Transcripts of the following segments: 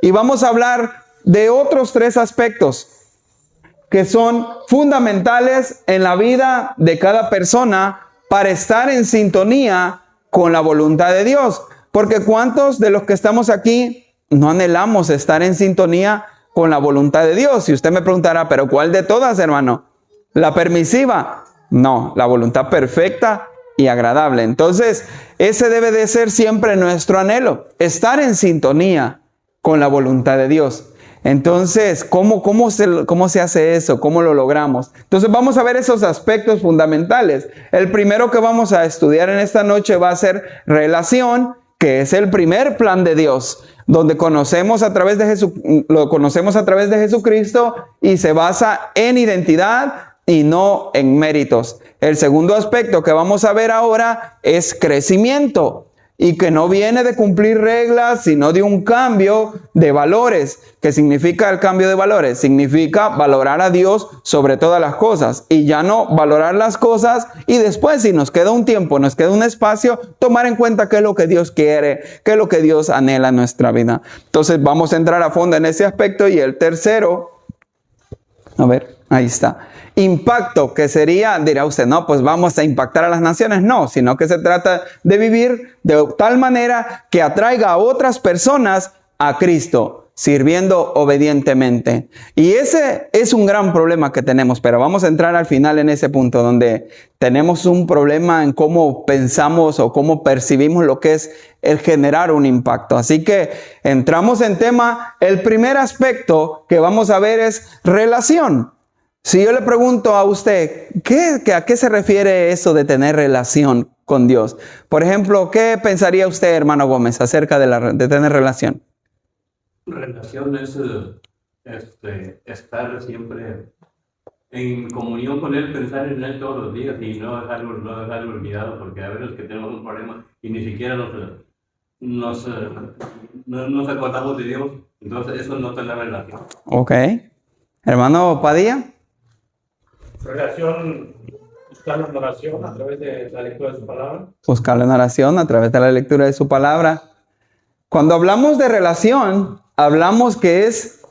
Y vamos a hablar de otros 3 aspectos que son fundamentales en la vida de cada persona para estar en sintonía con la voluntad de Dios. Porque ¿cuántos de los que estamos aquí no anhelamos estar en sintonía con la voluntad de Dios? Y usted me preguntará, ¿pero cuál de todas, hermano? ¿La permisiva? No, la voluntad perfecta y agradable. Entonces, ese debe de ser siempre nuestro anhelo, estar en sintonía con la voluntad de Dios. Entonces, ¿cómo se hace eso? ¿Cómo lo logramos? Entonces, vamos a ver esos aspectos fundamentales. El primero que vamos a estudiar en esta noche va a ser relación, que es el primer plan de Dios, donde lo conocemos a través de Jesucristo y se basa en identidad y no en méritos. El segundo aspecto que vamos a ver ahora es crecimiento, y que no viene de cumplir reglas, sino de un cambio de valores. ¿Qué significa el cambio de valores? Significa valorar a Dios sobre todas las cosas, y ya no valorar las cosas y después, si nos queda un tiempo, nos queda un espacio, tomar en cuenta qué es lo que Dios quiere, qué es lo que Dios anhela en nuestra vida. Entonces vamos a entrar a fondo en ese aspecto. Y el tercero, a ver, ahí está. Impacto, que sería, dirá usted, no, pues vamos a impactar a las naciones. No, sino que se trata de vivir de tal manera que atraiga a otras personas a Cristo, sirviendo obedientemente. Y ese es un gran problema que tenemos, pero vamos a entrar al final en ese punto donde tenemos un problema en cómo pensamos o cómo percibimos lo que es el generar un impacto. Así que entramos en tema. El primer aspecto que vamos a ver es relación. Si yo le pregunto a usted, ¿a qué se refiere eso de tener relación con Dios? Por ejemplo, ¿qué pensaría usted, hermano Gómez, acerca de tener relación? Relación es estar siempre en comunión con Él, pensar en Él todos los días y no dejarlo olvidado, porque a veces que tenemos un problema y ni siquiera nos acordamos de Dios. Entonces eso no es la relación. Ok. Hermano Padilla. Relación, buscarlo en oración a través de la lectura de su palabra. Buscarlo en oración a través de la lectura de su palabra. Cuando hablamos de relación, hablamos que es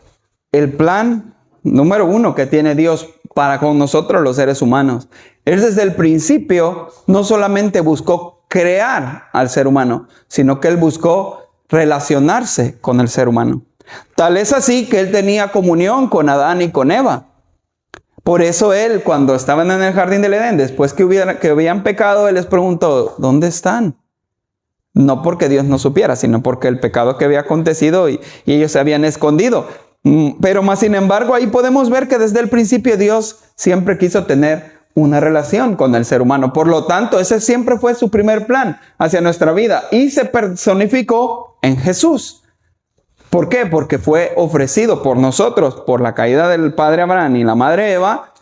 el plan número 1 que tiene Dios para con nosotros los seres humanos. Él desde el principio no solamente buscó crear al ser humano, sino que Él buscó relacionarse con el ser humano. Tal es así que Él tenía comunión con Adán y con Eva. Por eso Él, cuando estaban en el jardín del Edén, después que habían pecado, Él les preguntó, ¿dónde están? No porque Dios no supiera, sino porque el pecado que había acontecido y ellos se habían escondido. Pero más sin embargo, ahí podemos ver que desde el principio Dios siempre quiso tener una relación con el ser humano. Por lo tanto, ese siempre fue su primer plan hacia nuestra vida y se personificó en Jesús. ¿Por qué? Porque fue ofrecido por nosotros, por la caída del padre Abraham y la madre Eva,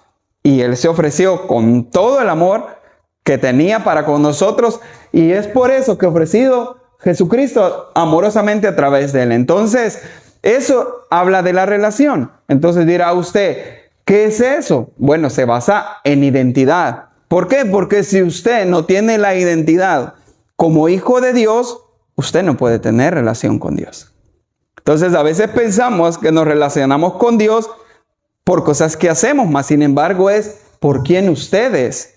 y Él se ofreció con todo el amor que tenía para con nosotros, y es por eso que ofrecido Jesucristo amorosamente a través de Él. Entonces, eso habla de la relación. Entonces dirá usted, ¿qué es eso? Bueno, se basa en identidad. ¿Por qué? Porque si usted no tiene la identidad como hijo de Dios, usted no puede tener relación con Dios. Entonces, a veces pensamos que nos relacionamos con Dios por cosas que hacemos, mas sin embargo es por quién usted es.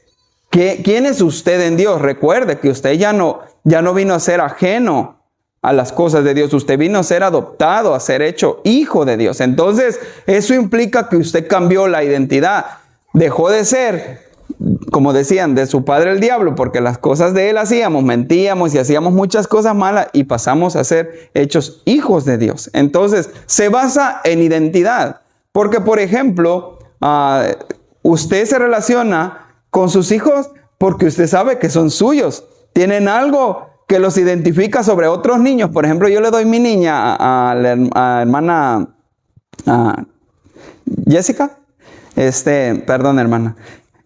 ¿Quién es usted en Dios? Recuerde que usted ya no vino a ser ajeno a las cosas de Dios. Usted vino a ser adoptado, a ser hecho hijo de Dios. Entonces, eso implica que usted cambió la identidad. Dejó de ser, como decían, de su padre el diablo, porque las cosas de él hacíamos, mentíamos y hacíamos muchas cosas malas y pasamos a ser hechos hijos de Dios. Entonces, se basa en identidad. Porque, por ejemplo, usted se relaciona con sus hijos porque usted sabe que son suyos. Tienen algo que los identifica sobre otros niños. Por ejemplo, yo le doy mi niña a la hermana Jessica. Perdón, hermana,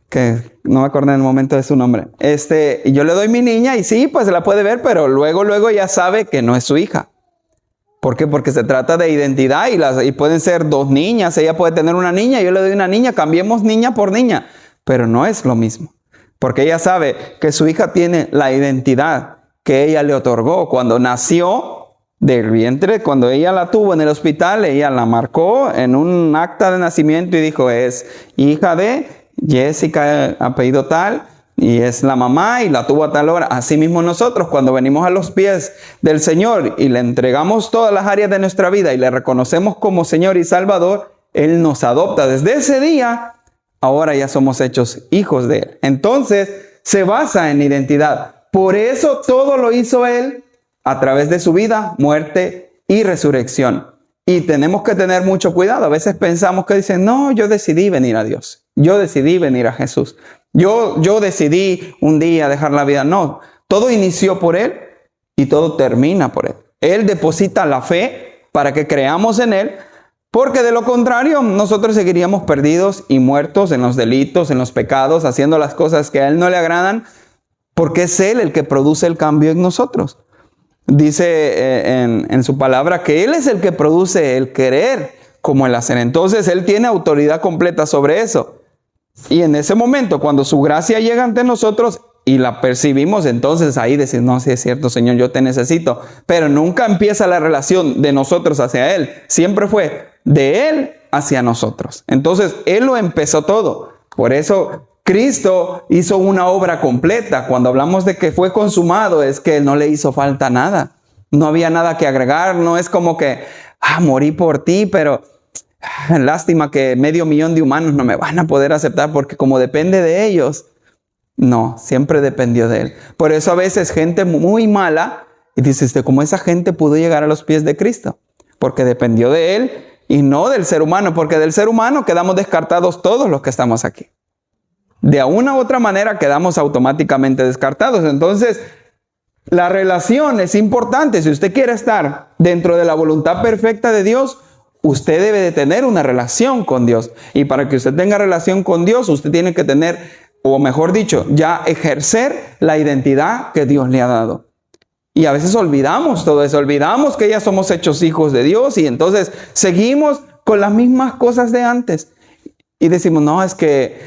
que no me acordé en el momento de su nombre. Y yo le doy mi niña y sí, pues la puede ver, pero luego ya sabe que no es su hija. ¿Por qué? Porque se trata de identidad y pueden ser 2 niñas. Ella puede tener una niña, yo le doy una niña, cambiemos niña por niña. Pero no es lo mismo. Porque ella sabe que su hija tiene la identidad que ella le otorgó. Cuando nació, del vientre, cuando ella la tuvo en el hospital, ella la marcó en un acta de nacimiento y dijo, es hija de Jessica, apellido tal, y es la mamá y la tuvo a tal hora. Así mismo nosotros, cuando venimos a los pies del Señor y le entregamos todas las áreas de nuestra vida y le reconocemos como Señor y Salvador, Él nos adopta. Desde ese día, ahora ya somos hechos hijos de Él. Entonces, se basa en identidad. Por eso todo lo hizo Él a través de su vida, muerte y resurrección. Y tenemos que tener mucho cuidado. A veces pensamos que dicen, no, yo decidí venir a Dios. Yo decidí venir a Jesús. Yo decidí un día dejar la vida. No, todo inició por Él y todo termina por Él. Él deposita la fe para que creamos en Él, porque de lo contrario nosotros seguiríamos perdidos y muertos en los delitos, en los pecados, haciendo las cosas que a Él no le agradan, porque es Él el que produce el cambio en nosotros. Dice en su palabra que Él es el que produce el querer como el hacer. Entonces Él tiene autoridad completa sobre eso. Y en ese momento, cuando su gracia llega ante nosotros y la percibimos, entonces ahí decimos, no, sí es cierto, Señor, yo te necesito. Pero nunca empieza la relación de nosotros hacia Él. Siempre fue de Él hacia nosotros. Entonces, Él lo empezó todo. Por eso Cristo hizo una obra completa. Cuando hablamos de que fue consumado, es que no le hizo falta nada. No había nada que agregar. No es como que, morí por ti, pero lástima que 500,000 de humanos no me van a poder aceptar porque como depende de ellos. No, siempre dependió de Él. Por eso a veces gente muy mala, y dices, ¿cómo esa gente pudo llegar a los pies de Cristo? Porque dependió de Él y no del ser humano, porque del ser humano quedamos descartados todos los que estamos aquí. De una u otra manera quedamos automáticamente descartados. Entonces, la relación es importante. Si usted quiere estar dentro de la voluntad perfecta de Dios, usted debe de tener una relación con Dios. Y para que usted tenga relación con Dios, usted tiene que tener, o mejor dicho, ya ejercer la identidad que Dios le ha dado. Y a veces olvidamos todo eso, olvidamos que ya somos hechos hijos de Dios y entonces seguimos con las mismas cosas de antes. Y decimos, no, es que,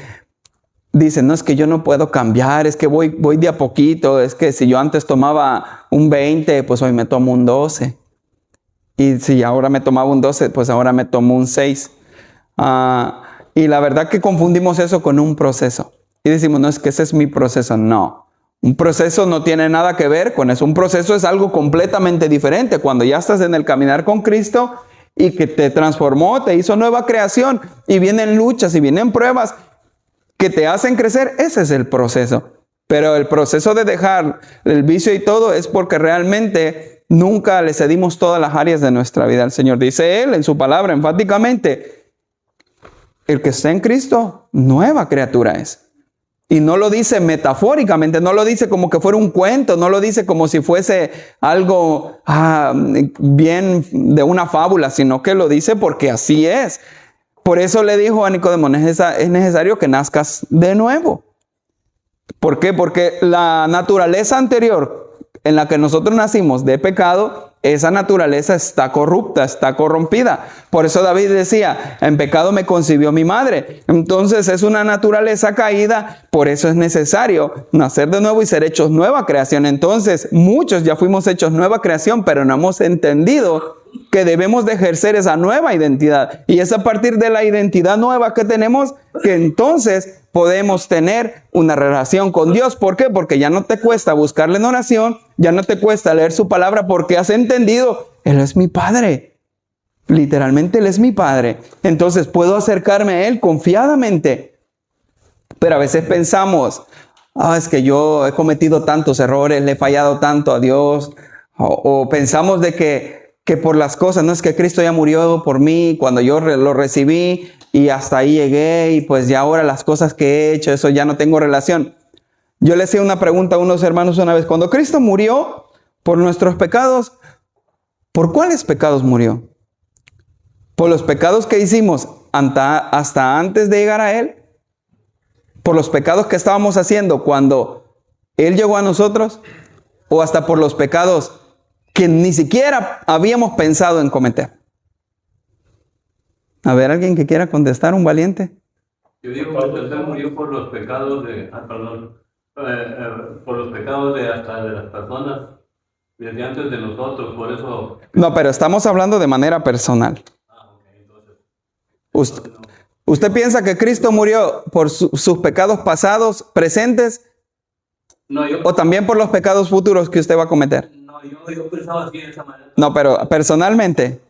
dicen, no, es que yo no puedo cambiar, es que voy de a poquito, es que si yo antes tomaba un 20, pues hoy me tomo un 12. Y si ahora me tomaba un 12, pues ahora me tomo un 6. Y la verdad que confundimos eso con un proceso. Y decimos, no, es que ese es mi proceso. No, un proceso no tiene nada que ver con eso. Un proceso es algo completamente diferente. Cuando ya estás en el caminar con Cristo y que te transformó, te hizo nueva creación y vienen luchas y vienen pruebas que te hacen crecer, ese es el proceso. Pero el proceso de dejar el vicio y todo es porque realmente nunca le cedimos todas las áreas de nuestra vida al Señor. Dice Él en su palabra enfáticamente, el que está en Cristo, nueva criatura es. Y no lo dice metafóricamente, no lo dice como que fuera un cuento, no lo dice como si fuese algo bien de una fábula, sino que lo dice porque así es. Por eso le dijo a Nicodemo, es necesario que nazcas de nuevo. ¿Por qué? Porque la naturaleza anterior en la que nosotros nacimos de pecado, esa naturaleza está corrupta, está corrompida. Por eso David decía, en pecado me concibió mi madre. Entonces es una naturaleza caída, por eso es necesario nacer de nuevo y ser hechos nueva creación. Entonces muchos ya fuimos hechos nueva creación, pero no hemos entendido que debemos de ejercer esa nueva identidad. Y es a partir de la identidad nueva que tenemos que entonces podemos tener una relación con Dios. ¿Por qué? Porque ya no te cuesta buscarle en oración, ya no te cuesta leer su palabra porque has entendido, Él es mi Padre. Literalmente Él es mi Padre. Entonces puedo acercarme a Él confiadamente. Pero a veces pensamos, es que yo he cometido tantos errores, le he fallado tanto a Dios. O pensamos de que por las cosas, no es que Cristo ya murió por mí cuando yo lo recibí y hasta ahí llegué y pues ya ahora las cosas que he hecho, eso ya no tengo relación. Yo le hacía una pregunta a unos hermanos una vez, cuando Cristo murió por nuestros pecados, ¿por cuáles pecados murió? ¿Por los pecados que hicimos hasta antes de llegar a Él? ¿Por los pecados que estábamos haciendo cuando Él llegó a nosotros? ¿O hasta por los pecados que ni siquiera habíamos pensado en cometer? A ver, alguien que quiera contestar, un valiente. Yo digo que usted murió por los pecados por los pecados hasta de las personas desde antes de nosotros, por eso... No, pero estamos hablando de manera personal. ¿Usted piensa que Cristo murió por sus pecados pasados, presentes, No, o también por los pecados futuros que usted va a cometer? No, yo pensaba así de esa manera. No, pero personalmente.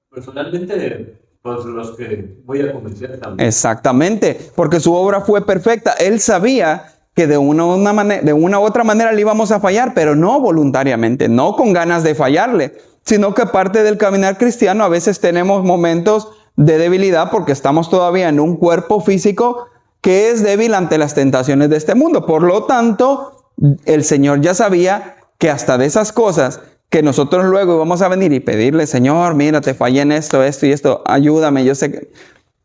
Personalmente, pues los que voy a convencer también. Exactamente, porque su obra fue perfecta. Él sabía que de una u otra manera le íbamos a fallar, pero no voluntariamente, no con ganas de fallarle, sino que parte del caminar cristiano a veces tenemos momentos de debilidad porque estamos todavía en un cuerpo físico que es débil ante las tentaciones de este mundo. Por lo tanto, el Señor ya sabía que hasta de esas cosas que nosotros luego íbamos a venir y pedirle, Señor, mira, te fallé en esto, esto y esto, ayúdame, yo sé que...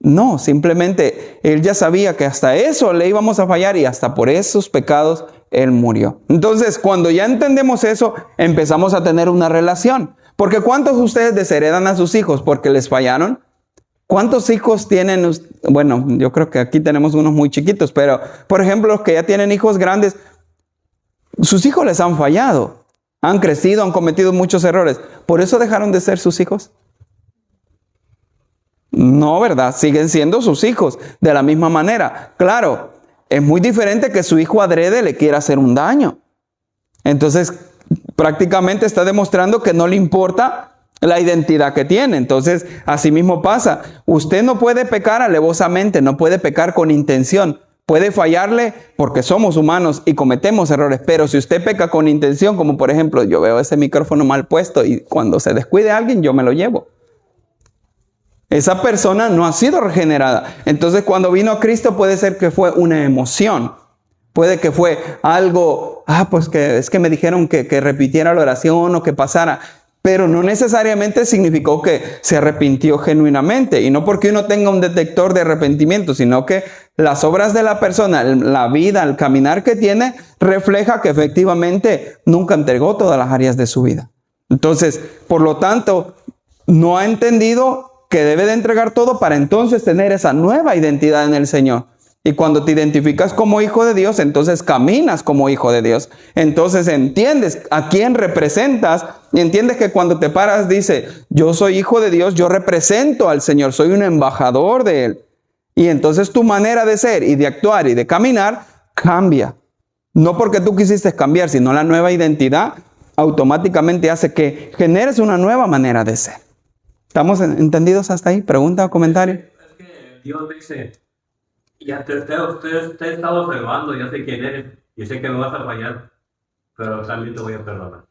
No, simplemente Él ya sabía que hasta eso le íbamos a fallar y hasta por esos pecados Él murió. Entonces, cuando ya entendemos eso, empezamos a tener una relación. Porque ¿cuántos de ustedes desheredan a sus hijos porque les fallaron? ¿Cuántos hijos tienen? Bueno, yo creo que aquí tenemos unos muy chiquitos, pero por ejemplo, los que ya tienen hijos grandes, sus hijos les han fallado, han crecido, han cometido muchos errores. ¿Por eso dejaron de ser sus hijos? No, ¿verdad? Siguen siendo sus hijos de la misma manera. Claro, es muy diferente que su hijo adrede le quiera hacer un daño. Entonces, prácticamente está demostrando que no le importa la identidad que tiene. Entonces, así mismo pasa. Usted no puede pecar alevosamente, no puede pecar con intención. Puede fallarle porque somos humanos y cometemos errores. Pero si usted peca con intención, como por ejemplo, yo veo ese micrófono mal puesto y cuando se descuide alguien, yo me lo llevo. Esa persona no ha sido regenerada. Entonces, cuando vino a Cristo puede ser que fue una emoción. Puede que fue algo, pues que es que me dijeron que repitiera la oración o que pasara. Pero no necesariamente significó que se arrepintió genuinamente. Y no porque uno tenga un detector de arrepentimiento, sino que las obras de la persona, la vida, el caminar que tiene, refleja que efectivamente nunca entregó todas las áreas de su vida. Entonces, por lo tanto, no ha entendido que debe de entregar todo para entonces tener esa nueva identidad en el Señor. Y cuando te identificas como hijo de Dios, entonces caminas como hijo de Dios. Entonces entiendes a quién representas y entiendes que cuando te paras dice, yo soy hijo de Dios, yo represento al Señor, soy un embajador de Él. Y entonces tu manera de ser y de actuar y de caminar cambia. No porque tú quisiste cambiar, sino la nueva identidad automáticamente hace que generes una nueva manera de ser. ¿Estamos entendidos hasta ahí? ¿Pregunta o comentario? Es que Dios dice, ya te he estado observando, ya sé quién eres y sé que me vas a fallar, pero también te voy a perdonar.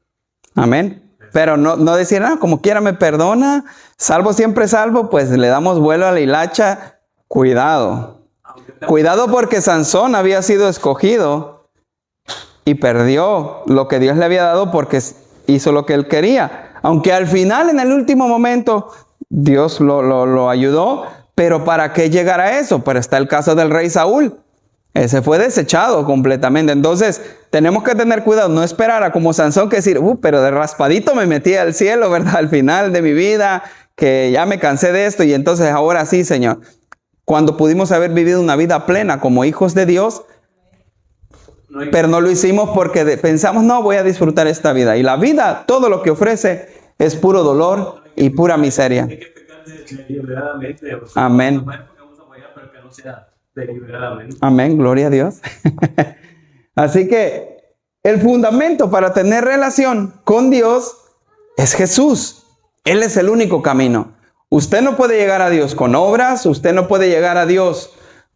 Amén. Pero no decir, como quiera me perdona, salvo siempre salvo, pues le damos vuelo a la hilacha. Cuidado. Cuidado porque Sansón había sido escogido y perdió lo que Dios le había dado porque hizo lo que él quería. Aunque al final, en el último momento, Dios lo ayudó. Pero ¿para qué llegar a eso? Pero está el caso del rey Saúl. Ese fue desechado completamente. Entonces, tenemos que tener cuidado. No esperar a como Sansón que decir, pero de raspadito me metí al cielo, ¿verdad? Al final de mi vida, que ya me cansé de esto. Y entonces, ahora sí, Señor. Cuando pudimos haber vivido una vida plena como hijos de Dios, pero no lo hicimos porque pensamos, no, voy a disfrutar esta vida. Y la vida, todo lo que ofrece, es puro dolor y pura miseria. Hay que pecar deliberadamente. Amén. Amén, gloria a Dios. Así que el fundamento para tener relación con Dios es Jesús. Él es el único camino. Usted no puede llegar a Dios con obras, usted no puede llegar a Dios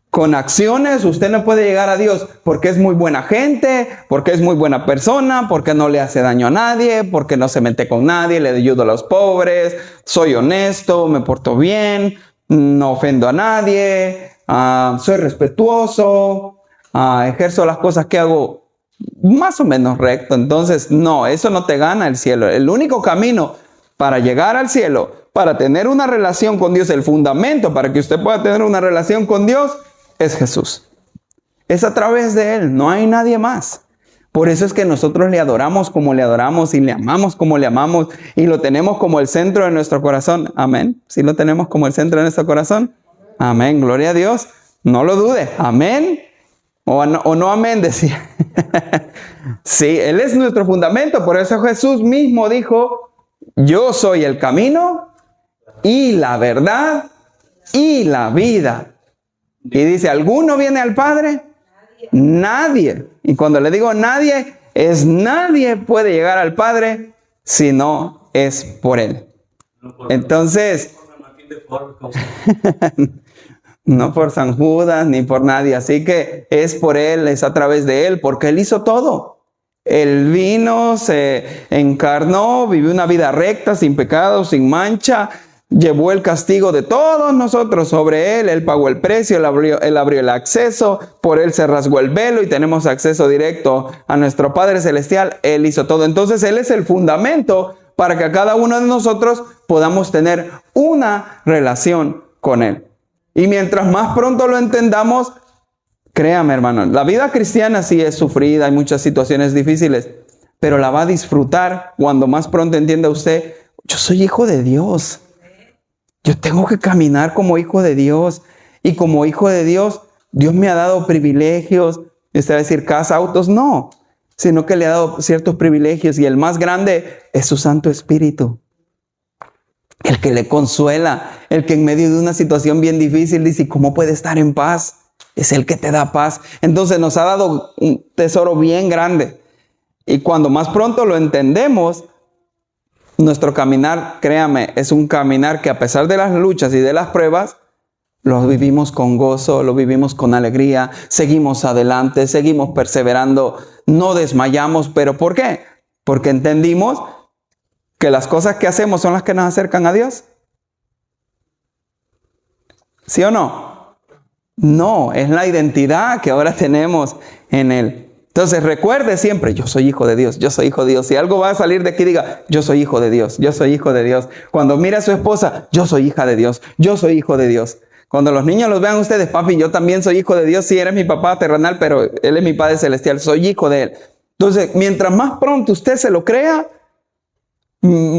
con acciones, usted no puede llegar a Dios porque es muy buena gente, porque es muy buena persona, porque no le hace daño a nadie, porque no se mete con nadie, le ayudo a los pobres, soy honesto, me porto bien, no ofendo a nadie, soy respetuoso, ejerzo las cosas que hago más o menos recto. Entonces, no, eso no te gana el cielo. El único camino para llegar al cielo, para tener una relación con Dios, el fundamento para que usted pueda tener una relación con Dios, es Jesús. Es a través de Él, no hay nadie más. Por eso es que nosotros le adoramos como le adoramos y le amamos como le amamos y lo tenemos como el centro de nuestro corazón. Amén. ¿Sí lo tenemos como el centro de nuestro corazón? Amén. Gloria a Dios. No lo dude. Amén. O no amén, decía. Sí, Él es nuestro fundamento. Por eso Jesús mismo dijo, yo soy el camino y la verdad y la vida. Y dice, ¿alguno viene al Padre? Nadie. Y cuando le digo nadie, es nadie puede llegar al Padre si no es por Él. Entonces, no por San Judas ni por nadie. Así que es por Él, es a través de Él, porque Él hizo todo. Él vino, se encarnó, vivió una vida recta, sin pecado, sin mancha. Llevó el castigo de todos nosotros sobre Él. Él pagó el precio, Él abrió el acceso. Por Él se rasgó el velo y tenemos acceso directo a nuestro Padre Celestial. Él hizo todo. Entonces Él es el fundamento para que cada uno de nosotros podamos tener una relación con Él. Y mientras más pronto lo entendamos, créame, hermano, la vida cristiana sí es sufrida, hay muchas situaciones difíciles, pero la va a disfrutar cuando más pronto entienda usted, yo soy hijo de Dios. Yo tengo que caminar como hijo de Dios. Y como hijo de Dios, Dios me ha dado privilegios. Usted va a decir, casa, autos, no. Sino que le ha dado ciertos privilegios. Y el más grande es su Santo Espíritu. El que le consuela. El que en medio de una situación bien difícil dice, ¿cómo puede estar en paz? Es el que te da paz. Entonces nos ha dado un tesoro bien grande. Y cuando más pronto lo entendemos, nuestro caminar, créame, es un caminar que a pesar de las luchas y de las pruebas, lo vivimos con gozo, lo vivimos con alegría, seguimos adelante, seguimos perseverando, no desmayamos. ¿Pero por qué? Porque entendimos que las cosas que hacemos son las que nos acercan a Dios. ¿Sí o no? No, es la identidad que ahora tenemos en Él. Entonces recuerde siempre, yo soy hijo de Dios, yo soy hijo de Dios. Si algo va a salir de aquí, diga, yo soy hijo de Dios, yo soy hijo de Dios. Cuando mire a su esposa, yo soy hija de Dios, yo soy hijo de Dios. Cuando los niños los vean ustedes, papi, yo también soy hijo de Dios. Sí, eres mi papá terrenal, pero Él es mi Padre Celestial, soy hijo de Él. Entonces, mientras más pronto usted se lo crea,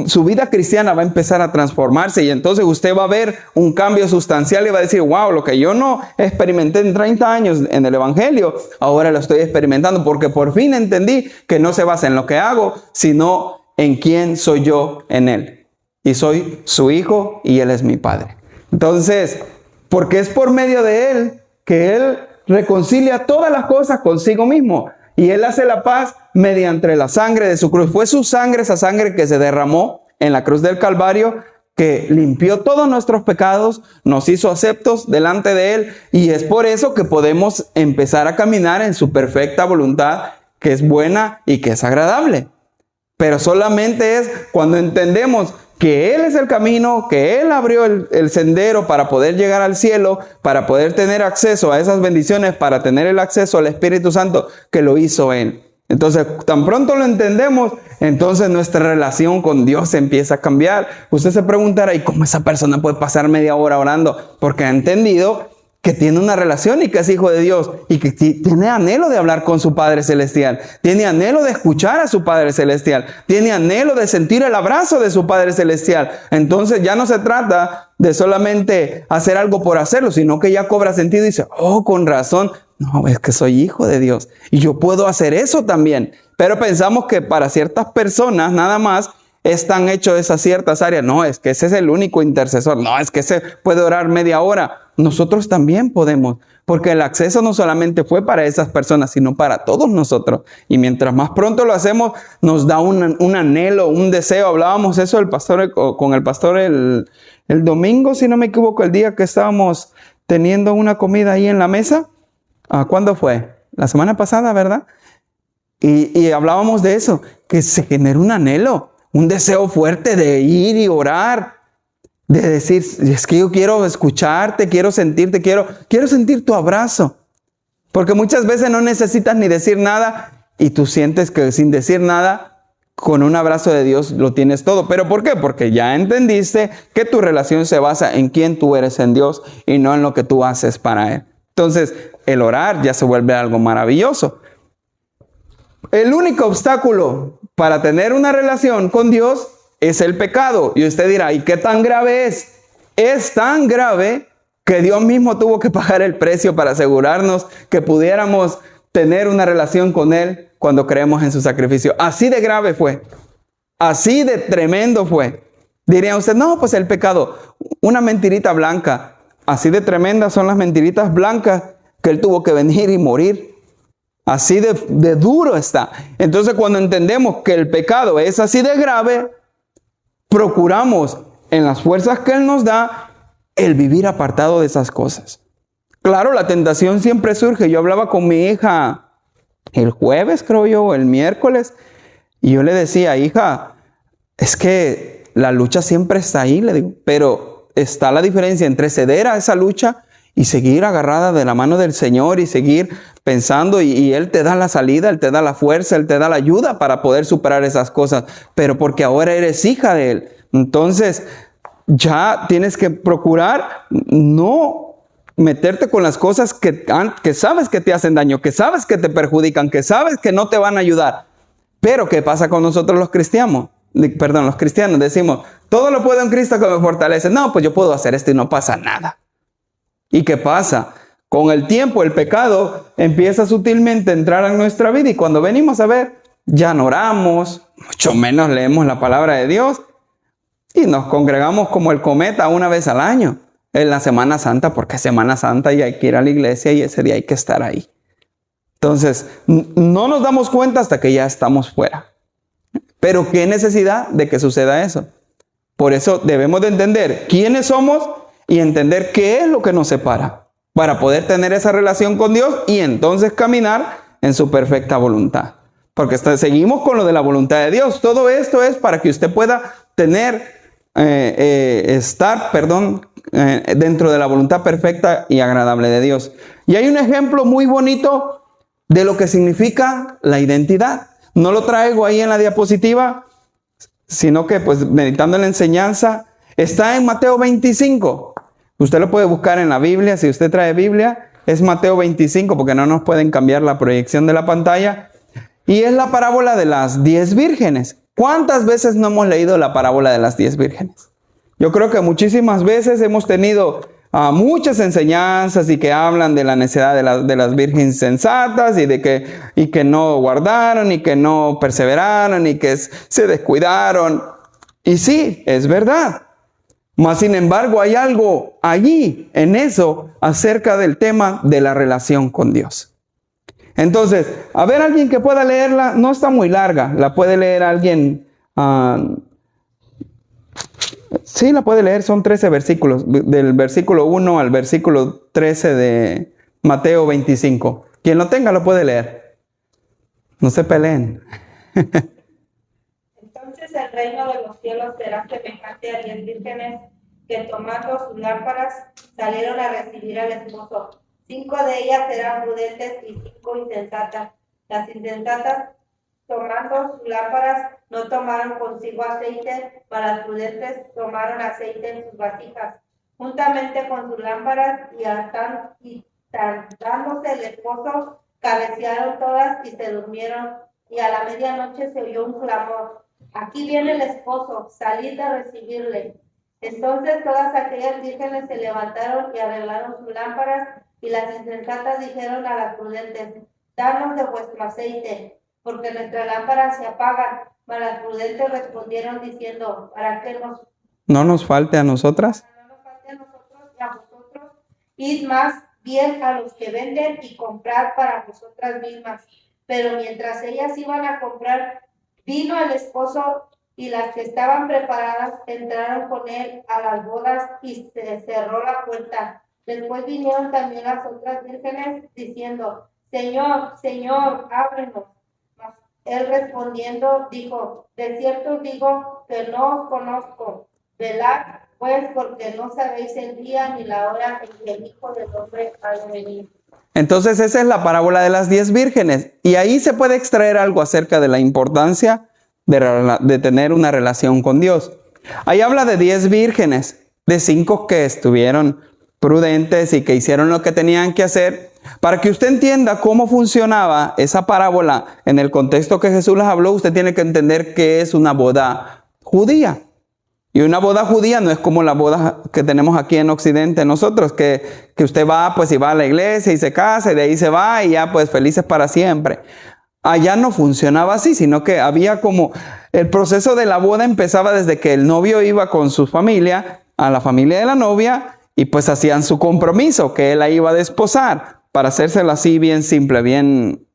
su vida cristiana va a empezar a transformarse y entonces usted va a ver un cambio sustancial y va a decir, wow, lo que yo no experimenté en 30 años en el Evangelio, ahora lo estoy experimentando porque por fin entendí que no se basa en lo que hago, sino en quién soy yo en Él. Y soy su hijo y Él es mi Padre. Entonces, porque es por medio de Él que Él reconcilia todas las cosas consigo mismo. Y Él hace la paz mediante la sangre de su cruz. Fue su sangre, esa sangre que se derramó en la cruz del Calvario, que limpió todos nuestros pecados, nos hizo aceptos delante de Él. Y es por eso que podemos empezar a caminar en su perfecta voluntad, que es buena y que es agradable. Pero solamente es cuando entendemos que Él es el camino, que Él abrió el sendero para poder llegar al cielo, para poder tener acceso a esas bendiciones, para tener el acceso al Espíritu Santo, que lo hizo Él. Entonces, tan pronto lo entendemos, entonces nuestra relación con Dios empieza a cambiar. Usted se preguntará, ¿y cómo esa persona puede pasar media hora orando? Porque ha entendido que tiene una relación y que es hijo de Dios y que tiene anhelo de hablar con su Padre Celestial, tiene anhelo de escuchar a su Padre Celestial, tiene anhelo de sentir el abrazo de su Padre Celestial. Entonces ya no se trata de solamente hacer algo por hacerlo, sino que ya cobra sentido y dice, oh, con razón, no, es que soy hijo de Dios y yo puedo hacer eso también. Pero pensamos que para ciertas personas nada más están hechos esas ciertas áreas. No, es que ese es el único intercesor. No, es que ese puede orar media hora. Nosotros también podemos, porque el acceso no solamente fue para esas personas, sino para todos nosotros. Y mientras más pronto lo hacemos, nos da un anhelo, un deseo. Hablábamos eso con el pastor el domingo, si no me equivoco, el día que estábamos teniendo una comida ahí en la mesa. ¿Cuándo fue? La semana pasada, ¿verdad? Y hablábamos de eso, que se genera un anhelo, un deseo fuerte de ir y orar, de decir, es que yo quiero escucharte, quiero sentirte, quiero sentir tu abrazo. Porque muchas veces no necesitas ni decir nada y tú sientes que sin decir nada, con un abrazo de Dios lo tienes todo. ¿Pero por qué? Porque ya entendiste que tu relación se basa en quién tú eres en Dios y no en lo que tú haces para Él. Entonces, el orar ya se vuelve algo maravilloso. El único obstáculo para tener una relación con Dios es el pecado. Y usted dirá, ¿y qué tan grave es? Es tan grave que Dios mismo tuvo que pagar el precio para asegurarnos que pudiéramos tener una relación con Él cuando creemos en su sacrificio. Así de grave fue. Así de tremendo fue. Diría usted, no, pues el pecado, una mentirita blanca. Así de tremendas son las mentiritas blancas que Él tuvo que venir y morir. Así de duro está. Entonces, cuando entendemos que el pecado es así de grave, procuramos en las fuerzas que Él nos da el vivir apartado de esas cosas. Claro, la tentación siempre surge. Yo hablaba con mi hija el jueves, creo yo, o el miércoles, y yo le decía, hija, es que la lucha siempre está ahí, le digo, pero está la diferencia entre ceder a esa lucha y seguir agarrada de la mano del Señor y seguir pensando y Él te da la salida, Él te da la fuerza, Él te da la ayuda para poder superar esas cosas, pero porque ahora eres hija de Él. Entonces, ya tienes que procurar no meterte con las cosas que sabes que te hacen daño, que sabes que te perjudican, que sabes que no te van a ayudar. Pero ¿qué pasa con nosotros los cristianos? Los cristianos decimos, todo lo puedo en Cristo que me fortalece. No, pues yo puedo hacer esto y no pasa nada. ¿Y qué pasa? Con el tiempo el pecado empieza sutilmente a entrar en nuestra vida y cuando venimos a ver, ya no oramos, mucho menos leemos la palabra de Dios y nos congregamos como el cometa una vez al año en la Semana Santa, porque es Semana Santa y hay que ir a la iglesia y ese día hay que estar ahí. Entonces, no nos damos cuenta hasta que ya estamos fuera. Pero ¿qué necesidad de que suceda eso? Por eso debemos de entender quiénes somos y entender qué es lo que nos separa para poder tener esa relación con Dios y entonces caminar en su perfecta voluntad. Porque seguimos con lo de la voluntad de Dios. Todo esto es para que usted pueda tener, dentro de la voluntad perfecta y agradable de Dios. Y hay un ejemplo muy bonito de lo que significa la identidad. No lo traigo ahí en la diapositiva, sino que pues meditando en la enseñanza, está en Mateo 25. Usted lo puede buscar en la Biblia, si usted trae Biblia, es Mateo 25, porque no nos pueden cambiar la proyección de la pantalla. Y es la parábola de las 10 vírgenes. ¿Cuántas veces no hemos leído la parábola de las 10 vírgenes? Yo creo que muchísimas veces hemos tenido muchas enseñanzas y que hablan de la necedad de las vírgenes sensatas y que no guardaron y que no perseveraron y que se descuidaron. Y sí, es verdad. Mas sin embargo hay algo allí en eso acerca del tema de la relación con Dios. Entonces, a ver, alguien que pueda leerla, no está muy larga, la puede leer alguien. Sí, la puede leer, son 13 versículos, del versículo 1 al versículo 13 de Mateo 25. Quien lo tenga lo puede leer. No se peleen. Entonces el reino de los cielos será semejante a 10 vírgenes que tomando sus lámparas salieron a recibir al esposo. 5 de ellas eran prudentes y 5 insensatas. Las insensatas, tomando sus lámparas, no tomaron consigo aceite, mas las prudentes tomaron aceite en sus vasijas, juntamente con sus lámparas, y tardándose el esposo, cabecearon todas y se durmieron, y a la medianoche se oyó un clamor: aquí viene el esposo, salid a recibirle. Entonces todas aquellas vírgenes se levantaron y arreglaron sus lámparas, y las insensatas dijeron a las prudentes: danos de vuestro aceite, porque nuestras lámparas se apagan. Mas las prudentes respondieron diciendo: ¿para qué no nos falte a nosotras? No nos falte a nosotros y a vosotros. Id más bien a los que venden y comprad para vosotras mismas. Pero mientras ellas iban a comprar, vino el esposo, y las que estaban preparadas entraron con él a las bodas y se cerró la puerta. Después vinieron también las otras vírgenes diciendo: Señor, Señor, ábrenos. Mas él respondiendo dijo: de cierto os digo que no os conozco. Velad pues, porque no sabéis el día ni la hora en que el Hijo del Hombre ha de venir. Entonces esa es la parábola de las 10 vírgenes. Y ahí se puede extraer algo acerca de la importancia de tener una relación con Dios. Ahí habla de 10 vírgenes, de 5 que estuvieron prudentes y que hicieron lo que tenían que hacer. Para que usted entienda cómo funcionaba esa parábola en el contexto que Jesús les habló, usted tiene que entender que es una boda judía. Y una boda judía no es como la boda que tenemos aquí en Occidente nosotros, que usted va pues y va a la iglesia y se casa y de ahí se va y ya pues felices para siempre. Allá no funcionaba así, sino que había como el proceso de la boda empezaba desde que el novio iba con su familia a la familia de la novia y pues hacían su compromiso, que él la iba a desposar, para hacérselo así bien simple, bien,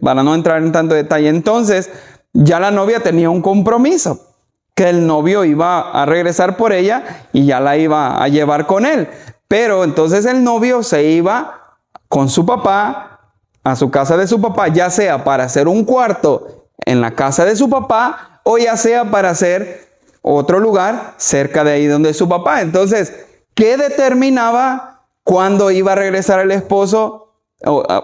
para no entrar en tanto detalle. Entonces ya la novia tenía un compromiso, que el novio iba a regresar por ella y ya la iba a llevar con él. Pero entonces el novio se iba con su papá a su casa de su papá, ya sea para hacer un cuarto en la casa de su papá o ya sea para hacer otro lugar cerca de ahí donde su papá. Entonces, ¿qué determinaba cuándo iba a regresar el esposo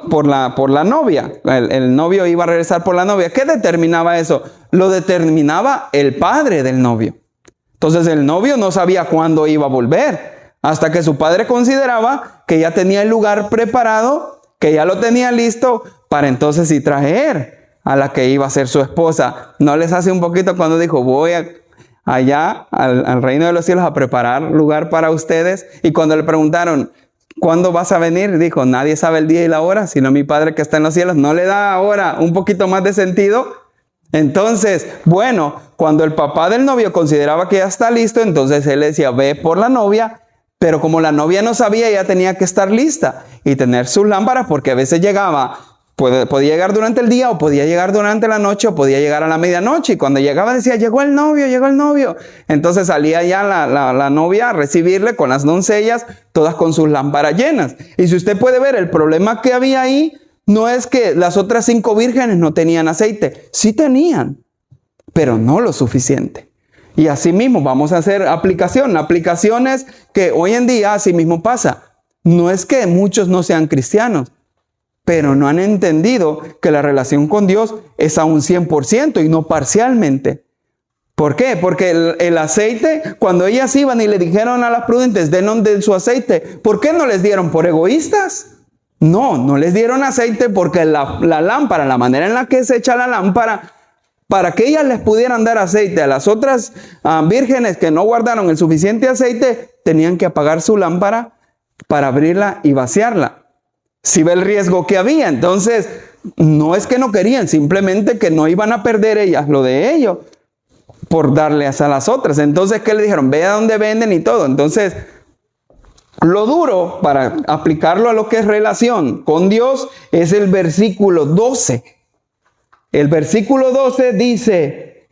por la novia? El novio iba a regresar por la novia. ¿Qué determinaba eso? Lo determinaba el padre del novio. Entonces el novio no sabía cuándo iba a volver, hasta que su padre consideraba que ya tenía el lugar preparado, que ya lo tenía listo para entonces sí traer a la que iba a ser su esposa. ¿No les hace un poquito cuando dijo, voy allá al reino de los cielos a preparar lugar para ustedes? Y cuando le preguntaron, ¿cuándo vas a venir? Dijo, nadie sabe el día y la hora, sino mi Padre que está en los cielos. ¿No le da ahora un poquito más de sentido? Entonces, bueno, cuando el papá del novio consideraba que ya está listo, entonces él le decía, ve por la novia, pero como la novia no sabía, ella tenía que estar lista y tener sus lámparas, porque a veces llegaba, podía llegar durante el día, o podía llegar durante la noche, o podía llegar a la medianoche, y cuando llegaba decía, llegó el novio, llegó el novio. Entonces salía ya la novia a recibirle con las doncellas, todas con sus lámparas llenas. Y si usted puede ver, el problema que había ahí, no es que las otras 5 vírgenes no tenían aceite. Sí tenían, pero no lo suficiente. Y así mismo vamos a hacer aplicaciones que hoy en día así mismo pasa. No es que muchos no sean cristianos, pero no han entendido que la relación con Dios es a un 100% y no parcialmente. ¿Por qué? Porque el aceite, cuando ellas iban y le dijeron a las prudentes, denos de su aceite, ¿por qué no les dieron? ¿Por egoístas? No les dieron aceite porque la lámpara, la manera en la que se echa la lámpara, para que ellas les pudieran dar aceite a las otras vírgenes que no guardaron el suficiente aceite, tenían que apagar su lámpara para abrirla y vaciarla. Si ve el riesgo que había, entonces no es que no querían, simplemente que no iban a perder ellas lo de ellos por darles a las otras. Entonces, ¿qué le dijeron? Ve a dónde venden y todo. Entonces, lo duro para aplicarlo a lo que es relación con Dios es el versículo 12. El versículo 12 dice,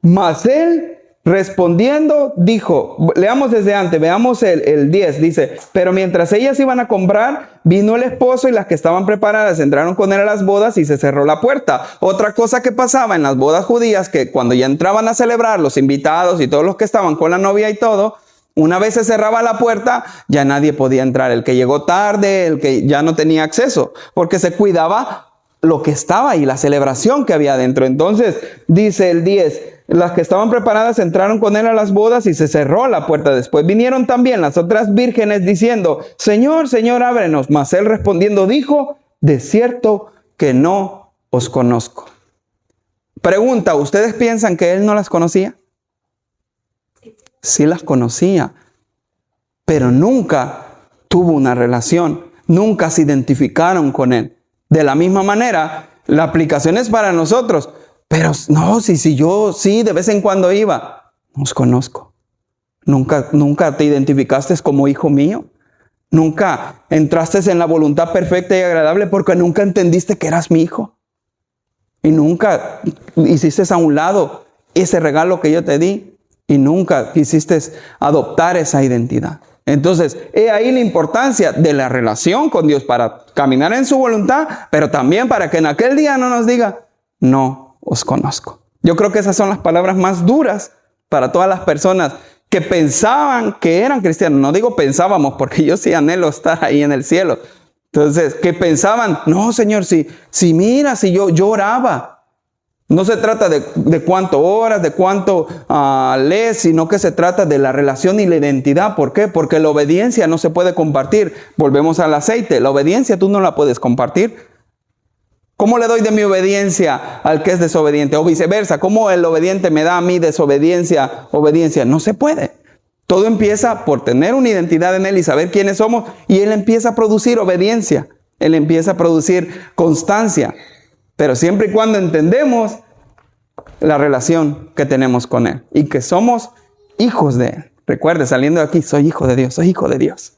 mas él respondiendo dijo, leamos desde antes, veamos el 10, dice, pero mientras ellas iban a comprar, vino el esposo y las que estaban preparadas entraron con él a las bodas y se cerró la puerta. Otra cosa que pasaba en las bodas judías, que cuando ya entraban a celebrar los invitados y todos los que estaban con la novia y todo, una vez se cerraba la puerta, ya nadie podía entrar. El que llegó tarde, el que ya no tenía acceso, porque se cuidaba lo que estaba ahí, la celebración que había dentro. Entonces, dice el 10, las que estaban preparadas entraron con él a las bodas y se cerró la puerta. Después vinieron también las otras vírgenes diciendo, Señor, Señor, ábrenos. Mas él respondiendo dijo, de cierto que no os conozco. Pregunta, ¿ustedes piensan que él no las conocía? Sí las conocía, pero nunca tuvo una relación, nunca se identificaron con él. De la misma manera, la aplicación es para nosotros, pero no, si yo sí de vez en cuando iba, no os conozco. Nunca te identificaste como hijo mío, nunca entraste en la voluntad perfecta y agradable porque nunca entendiste que eras mi hijo y nunca hiciste a un lado ese regalo que yo te di. Y nunca quisiste adoptar esa identidad. Entonces, he ahí la importancia de la relación con Dios para caminar en su voluntad, pero también para que en aquel día no nos diga, no os conozco. Yo creo que esas son las palabras más duras para todas las personas que pensaban que eran cristianos. No digo pensábamos, porque yo sí anhelo estar ahí en el cielo. Entonces, que pensaban, no, Señor, si yo oraba. No se trata de cuánto oras, de cuánto lees, sino que se trata de la relación y la identidad. ¿Por qué? Porque la obediencia no se puede compartir. Volvemos al aceite. La obediencia tú no la puedes compartir. ¿Cómo le doy de mi obediencia al que es desobediente? O viceversa, ¿cómo el obediente me da a mí desobediencia, obediencia? No se puede. Todo empieza por tener una identidad en Él y saber quiénes somos. Y Él empieza a producir obediencia. Él empieza a producir constancia. Pero siempre y cuando entendemos la relación que tenemos con Él. Y que somos hijos de Él. Recuerde, saliendo de aquí, soy hijo de Dios, soy hijo de Dios.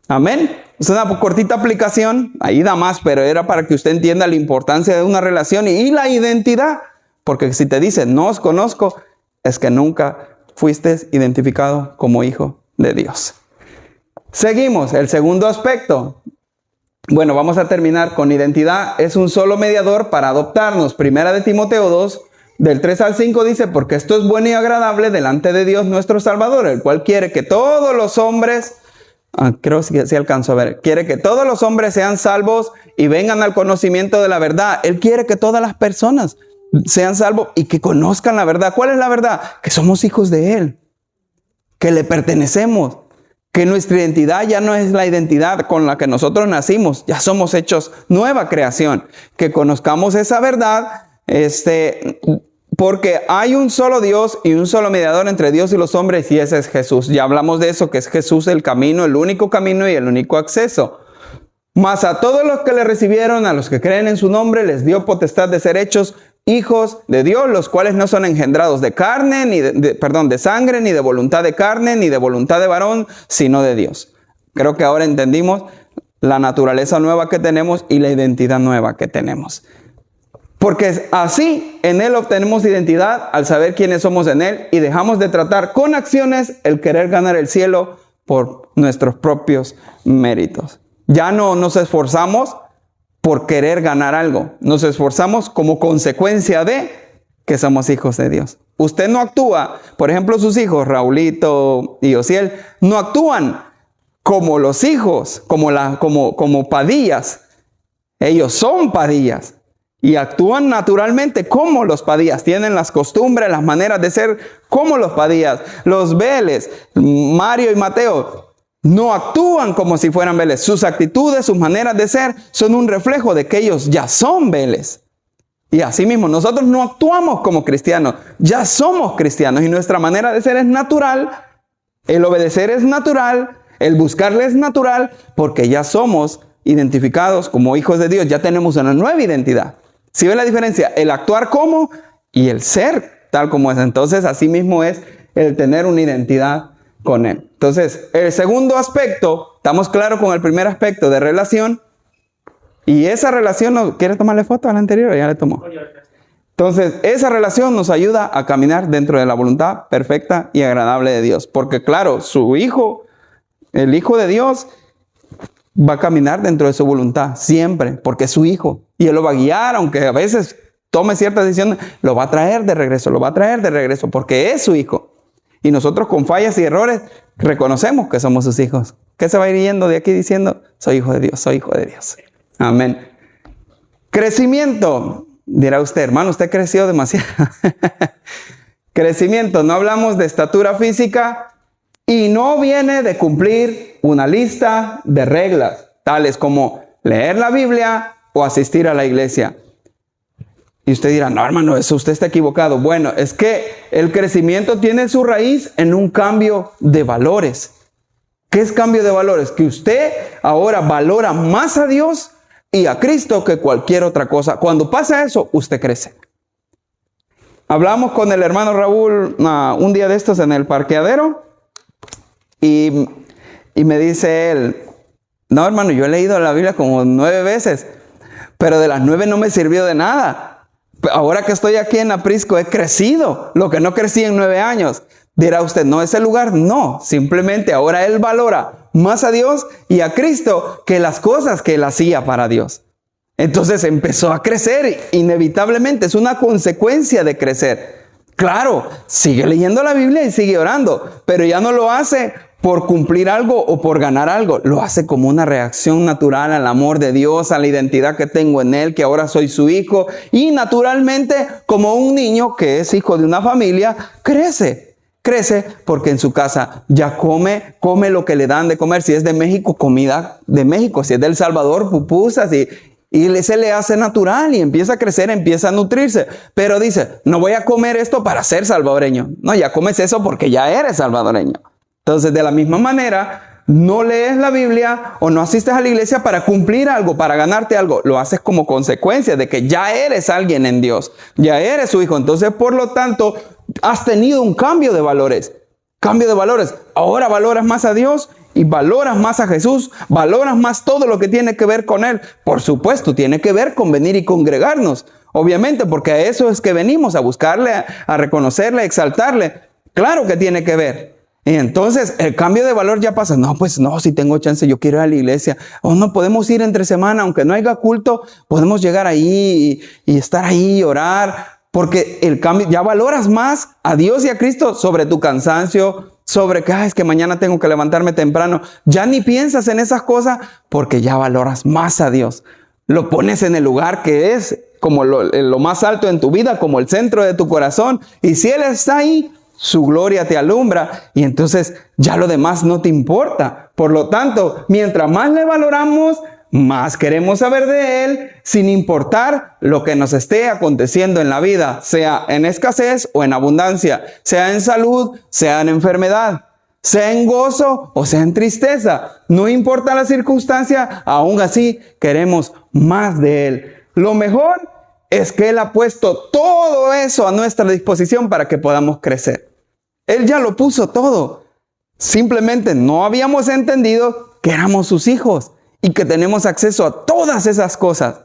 Amén. Es una cortita aplicación, ahí da más, pero era para que usted entienda la importancia de una relación y la identidad. Porque si te dice, no os conozco, es que nunca fuiste identificado como hijo de Dios. Seguimos, el segundo aspecto. Bueno, vamos a terminar con identidad. Es un solo mediador para adoptarnos. Primera de Timoteo 2, del 3 al 5 dice, porque esto es bueno y agradable delante de Dios nuestro Salvador, el cual quiere que todos los hombres... creo que sí alcanzo a ver. Quiere que todos los hombres sean salvos y vengan al conocimiento de la verdad. Él quiere que todas las personas sean salvos y que conozcan la verdad. ¿Cuál es la verdad? Que somos hijos de Él. Que le pertenecemos. Que nuestra identidad ya no es la identidad con la que nosotros nacimos. Ya somos hechos nueva creación. Que conozcamos esa verdad. Porque hay un solo Dios y un solo mediador entre Dios y los hombres, y ese es Jesús. Ya hablamos de eso, que es Jesús el camino, el único camino y el único acceso. Mas a todos los que le recibieron, a los que creen en su nombre, les dio potestad de ser hechos hijos de Dios, los cuales no son engendrados de carne, ni de sangre, ni de voluntad de carne, ni de voluntad de varón, sino de Dios. Creo que ahora entendimos la naturaleza nueva que tenemos y la identidad nueva que tenemos. Porque así en Él obtenemos identidad al saber quiénes somos en Él y dejamos de tratar con acciones el querer ganar el cielo por nuestros propios méritos. Ya no nos esforzamos por querer ganar algo. Nos esforzamos como consecuencia de que somos hijos de Dios. Usted no actúa, por ejemplo, sus hijos, Raulito y Osiel, no actúan como los hijos, como Padillas. Ellos son Padillas. Y actúan naturalmente como los Padillas. Tienen las costumbres, las maneras de ser como los Padillas. Los Vélez, Mario y Mateo, no actúan como si fueran Vélez. Sus actitudes, sus maneras de ser son un reflejo de que ellos ya son Vélez. Y así mismo, nosotros no actuamos como cristianos. Ya somos cristianos y nuestra manera de ser es natural. El obedecer es natural. El buscarle es natural porque ya somos identificados como hijos de Dios. Ya tenemos una nueva identidad. ¿Sí ven la diferencia? El actuar como y el ser tal como es. Entonces, así mismo es el tener una identidad con Él. Entonces, el segundo aspecto, estamos claros con el primer aspecto de relación. Y esa relación, ¿quiere tomarle foto al anterior o ya le tomó? Entonces, esa relación nos ayuda a caminar dentro de la voluntad perfecta y agradable de Dios. Porque claro, su Hijo, el Hijo de Dios, va a caminar dentro de su voluntad siempre, porque es su Hijo. Y Él lo va a guiar, aunque a veces tome ciertas decisiones, lo va a traer de regreso, porque es su Hijo. Y nosotros con fallas y errores reconocemos que somos sus hijos. ¿Qué se va a ir yendo de aquí diciendo? Soy hijo de Dios, soy hijo de Dios. Amén. Crecimiento. Dirá usted, hermano, usted creció demasiado. Crecimiento, no hablamos de estatura física y no viene de cumplir una lista de reglas, tales como leer la Biblia o asistir a la iglesia. Y usted dirá, no, hermano, eso usted está equivocado. Bueno, es que el crecimiento tiene su raíz en un cambio de valores. ¿Qué es cambio de valores? Que usted ahora valora más a Dios y a Cristo que cualquier otra cosa. Cuando pasa eso, usted crece. Hablamos con el hermano Raúl un día de estos en el parqueadero y me dice él, no, hermano, yo he leído la Biblia como 9 veces, pero de las 9 no me sirvió de nada. Ahora que estoy aquí en Aprisco he crecido, lo que no crecí en 9 años. Dirá usted, ¿no es el lugar? No, simplemente ahora él valora más a Dios y a Cristo que las cosas que él hacía para Dios. Entonces empezó a crecer, inevitablemente, es una consecuencia de crecer. Claro, sigue leyendo la Biblia y sigue orando, pero ya no lo hace por cumplir algo o por ganar algo. Lo hace como una reacción natural al amor de Dios, a la identidad que tengo en Él, que ahora soy su hijo. Y naturalmente, como un niño que es hijo de una familia, crece. Crece porque en su casa ya come lo que le dan de comer. Si es de México, comida de México. Si es de El Salvador, pupusas y se le hace natural y empieza a crecer, empieza a nutrirse. Pero dice, no voy a comer esto para ser salvadoreño. No, ya comes eso porque ya eres salvadoreño. Entonces, de la misma manera, no lees la Biblia o no asistes a la iglesia para cumplir algo, para ganarte algo. Lo haces como consecuencia de que ya eres alguien en Dios. Ya eres su hijo. Entonces, por lo tanto, has tenido un cambio de valores. Cambio de valores. Ahora valoras más a Dios y valoras más a Jesús, valoras más todo lo que tiene que ver con Él. Por supuesto, tiene que ver con venir y congregarnos. Obviamente, porque a eso es que venimos, a buscarle, a reconocerle, a exaltarle. Claro que tiene que ver. Y entonces, el cambio de valor ya pasa. No, pues no, si tengo chance, yo quiero ir a la iglesia. O no, podemos ir entre semana, aunque no haya culto, podemos llegar ahí y estar ahí, orar. Porque el cambio, ya valoras más a Dios y a Cristo sobre tu cansancio, sobre que es que mañana tengo que levantarme temprano. Ya ni piensas en esas cosas porque ya valoras más a Dios. Lo pones en el lugar que es como lo más alto en tu vida, como el centro de tu corazón. Y si Él está ahí, su gloria te alumbra y entonces ya lo demás no te importa. Por lo tanto, mientras más le valoramos, más queremos saber de Él, sin importar lo que nos esté aconteciendo en la vida, sea en escasez o en abundancia, sea en salud, sea en enfermedad, sea en gozo o sea en tristeza. No importa la circunstancia, aún así queremos más de Él. Lo mejor es que Él ha puesto todo eso a nuestra disposición para que podamos crecer. Él ya lo puso todo. Simplemente no habíamos entendido que éramos sus hijos y que tenemos acceso a todas esas cosas.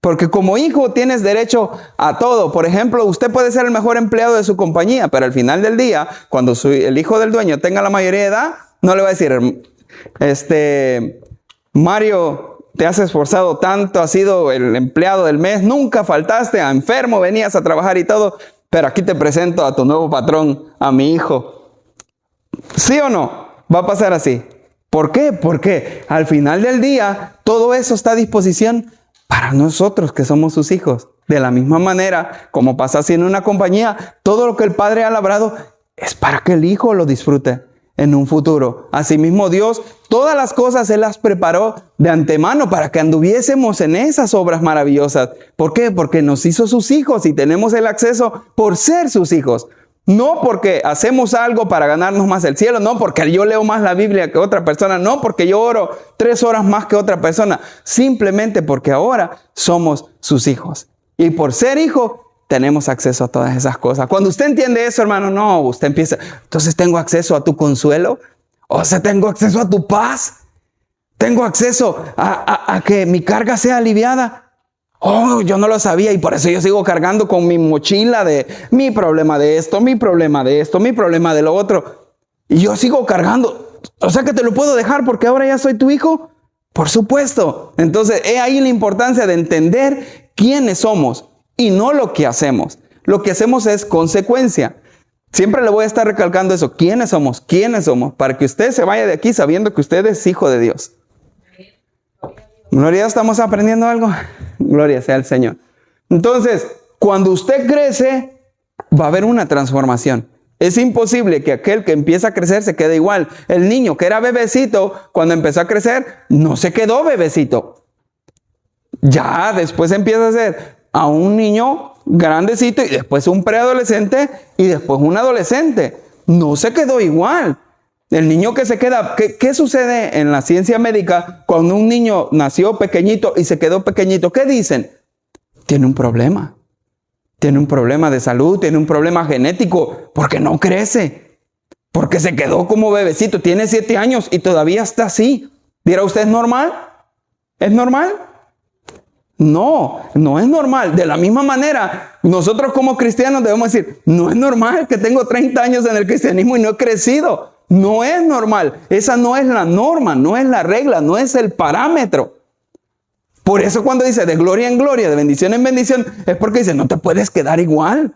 Porque como hijo tienes derecho a todo. Por ejemplo, usted puede ser el mejor empleado de su compañía, pero al final del día, cuando el hijo del dueño tenga la mayoría de edad, no le va a decir, Mario, te has esforzado tanto, has sido el empleado del mes, nunca faltaste, a enfermo venías a trabajar y todo, pero aquí te presento a tu nuevo patrón, a mi hijo. ¿Sí o no? Va a pasar así. ¿Por qué? Porque al final del día, todo eso está a disposición para nosotros que somos sus hijos. De la misma manera, como pasa así en una compañía, todo lo que el Padre ha labrado es para que el Hijo lo disfrute en un futuro. Asimismo, Dios, todas las cosas Él las preparó de antemano para que anduviésemos en esas obras maravillosas. ¿Por qué? Porque nos hizo sus hijos y tenemos el acceso por ser sus hijos. No porque hacemos algo para ganarnos más el cielo, no porque yo leo más la Biblia que otra persona, no porque yo oro 3 horas más que otra persona, simplemente porque ahora somos sus hijos. Y por ser hijo, tenemos acceso a todas esas cosas. Cuando usted entiende eso, hermano, no, usted empieza, entonces tengo acceso a tu consuelo, o sea, tengo acceso a tu paz, tengo acceso a que mi carga sea aliviada. Oh, yo no lo sabía y por eso yo sigo cargando con mi mochila de mi problema de esto, mi problema de esto, mi problema de lo otro. Y yo sigo cargando. O sea que te lo puedo dejar porque ahora ya soy tu hijo. Por supuesto. Entonces, he ahí la importancia de entender quiénes somos y no lo que hacemos. Lo que hacemos es consecuencia. Siempre le voy a estar recalcando eso. ¿Quiénes somos? ¿Quiénes somos? Para que usted se vaya de aquí sabiendo que usted es hijo de Dios. Gloria, ¿estamos aprendiendo algo? Gloria sea al Señor. Entonces, cuando usted crece, va a haber una transformación. Es imposible que aquel que empieza a crecer se quede igual. El niño que era bebecito, cuando empezó a crecer, no se quedó bebecito. Ya después empieza a ser a un niño grandecito y después un preadolescente y después un adolescente. No se quedó igual. El niño que se queda, ¿qué sucede en la ciencia médica cuando un niño nació pequeñito y se quedó pequeñito? ¿Qué dicen? Tiene un problema. Tiene un problema de salud, tiene un problema genético, porque no crece. Porque se quedó como bebecito, tiene 7 años y todavía está así. ¿Dirá usted, es normal? ¿Es normal? No, no es normal. De la misma manera, nosotros como cristianos debemos decir, no es normal que tengo 30 años en el cristianismo y no he crecido. No es normal. Esa no es la norma, no es la regla, no es el parámetro. Por eso cuando dice de gloria en gloria, de bendición en bendición, es porque dice, no te puedes quedar igual.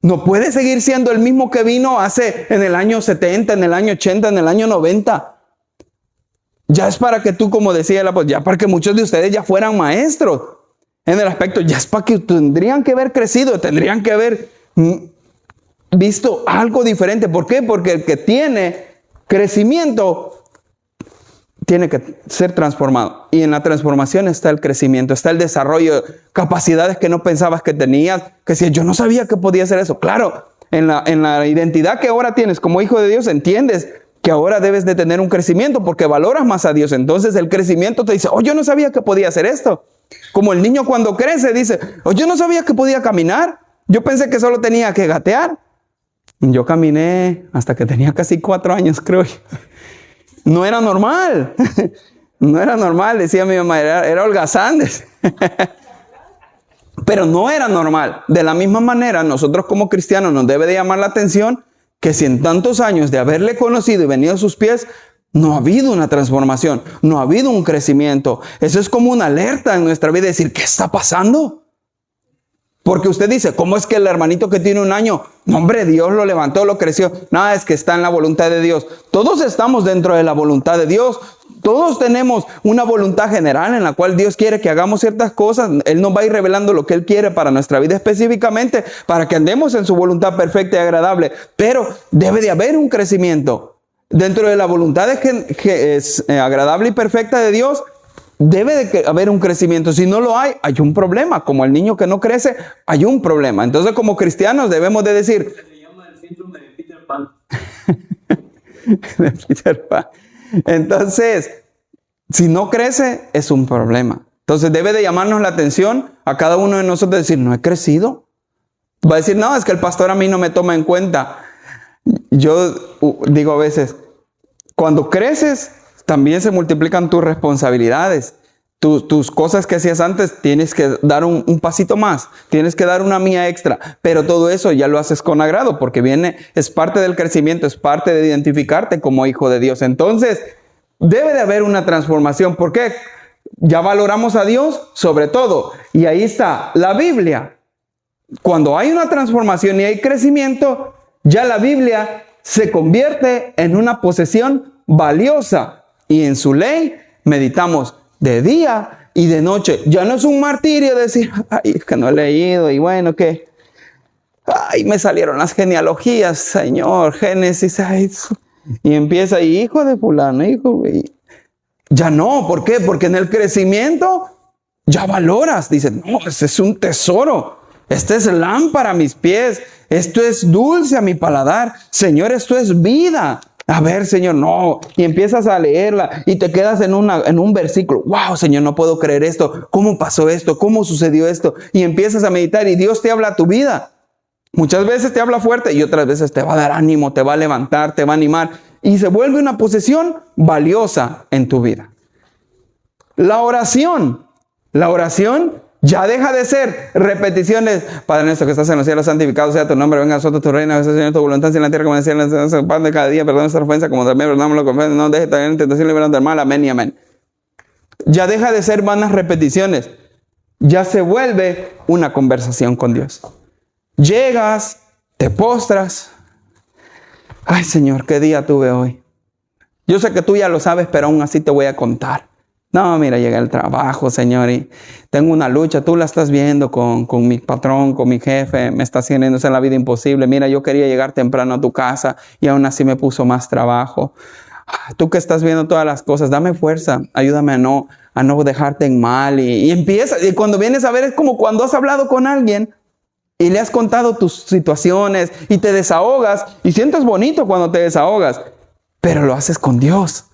No puedes seguir siendo el mismo que vino en el año 70, en el año 80, en el año 90. Ya es para que tú, como decía el apóstol, ya para que muchos de ustedes ya fueran maestros. En el aspecto, ya es para que tendrían que haber crecido, tendrían que haber visto algo diferente. ¿Por qué? Porque el que tiene crecimiento tiene que ser transformado. Y en la transformación está el crecimiento, está el desarrollo, capacidades que no pensabas que tenías, que si yo no sabía que podía hacer eso. Claro, en la identidad que ahora tienes como hijo de Dios, entiendes que ahora debes de tener un crecimiento porque valoras más a Dios. Entonces el crecimiento te dice, oh, yo no sabía que podía hacer esto. Como el niño cuando crece dice, oh, yo no sabía que podía caminar. Yo pensé que solo tenía que gatear. Yo caminé hasta que tenía casi 4 años, creo. No era normal. No era normal, decía mi mamá, era holgazanes. Pero no era normal. De la misma manera, nosotros como cristianos nos debe de llamar la atención que si en tantos años de haberle conocido y venido a sus pies, no ha habido una transformación, no ha habido un crecimiento. Eso es como una alerta en nuestra vida, decir, ¿qué está pasando? Porque usted dice, ¿cómo es que el hermanito que tiene 1 año, no, hombre, Dios lo levantó, lo creció? Nada, es que está en la voluntad de Dios. Todos estamos dentro de la voluntad de Dios. Todos tenemos una voluntad general en la cual Dios quiere que hagamos ciertas cosas. Él nos va a ir revelando lo que Él quiere para nuestra vida específicamente, para que andemos en su voluntad perfecta y agradable. Pero debe de haber un crecimiento. Dentro de la voluntad que es agradable y perfecta de Dios, debe de haber un crecimiento. Si no lo hay, hay un problema. Como el niño que no crece, hay un problema. Entonces, como cristianos debemos de decir... Se le llama el síndrome de Peter Pan. de Peter Pan. Entonces, si no crece, es un problema. Entonces, debe de llamarnos la atención a cada uno de nosotros, decir, no he crecido. Va a decir, no, es que el pastor a mí no me toma en cuenta. Yo digo a veces, cuando creces, también se multiplican tus responsabilidades. Tus cosas que hacías antes, tienes que dar un pasito más. Tienes que dar una milla extra. Pero todo eso ya lo haces con agrado porque es parte del crecimiento, es parte de identificarte como hijo de Dios. Entonces, debe de haber una transformación. ¿Por qué? Ya valoramos a Dios sobre todo. Y ahí está la Biblia. Cuando hay una transformación y hay crecimiento, ya la Biblia se convierte en una posesión valiosa. Y en su ley meditamos de día y de noche. Ya no es un martirio decir, ay, es que no he leído y bueno, que, ay, me salieron las genealogías, Señor, Génesis, ay, y empieza, hijo de fulano, hijo, ya no, ¿por qué? Porque en el crecimiento ya valoras, dices, no, ese es un tesoro, este es lámpara a mis pies, esto es dulce a mi paladar, Señor, esto es vida. A ver, Señor, no. Y empiezas a leerla y te quedas en un versículo. Wow, Señor, no puedo creer esto. ¿Cómo pasó esto? ¿Cómo sucedió esto? Y empiezas a meditar y Dios te habla a tu vida. Muchas veces te habla fuerte y otras veces te va a dar ánimo, te va a levantar, te va a animar. Y se vuelve una posesión valiosa en tu vida. La oración ya deja de ser repeticiones. Padre nuestro que estás en los cielos, santificado sea tu nombre, venga a nosotros tu reino, a Señor tu voluntad en la tierra como en el cielo, el pan de cada día, perdona nuestra ofensa como también perdonamos lo que ofenden, no dejes caer en tentación, líbranos del mal, amén y amén. Ya deja de ser vanas repeticiones, ya se vuelve una conversación con Dios. Llegas, te postras. Ay, Señor, qué día tuve hoy. Yo sé que tú ya lo sabes, pero aún así te voy a contar. No, mira, llegué al trabajo, Señor, y tengo una lucha. Tú la estás viendo con mi patrón, con mi jefe. Me está haciendo la vida imposible. Mira, yo quería llegar temprano a tu casa y aún así me puso más trabajo. Tú que estás viendo todas las cosas, dame fuerza. Ayúdame a no dejarte en mal. Y empieza, y cuando vienes a ver es como cuando has hablado con alguien y le has contado tus situaciones y te desahogas. Y sientes bonito cuando te desahogas, pero lo haces con Dios.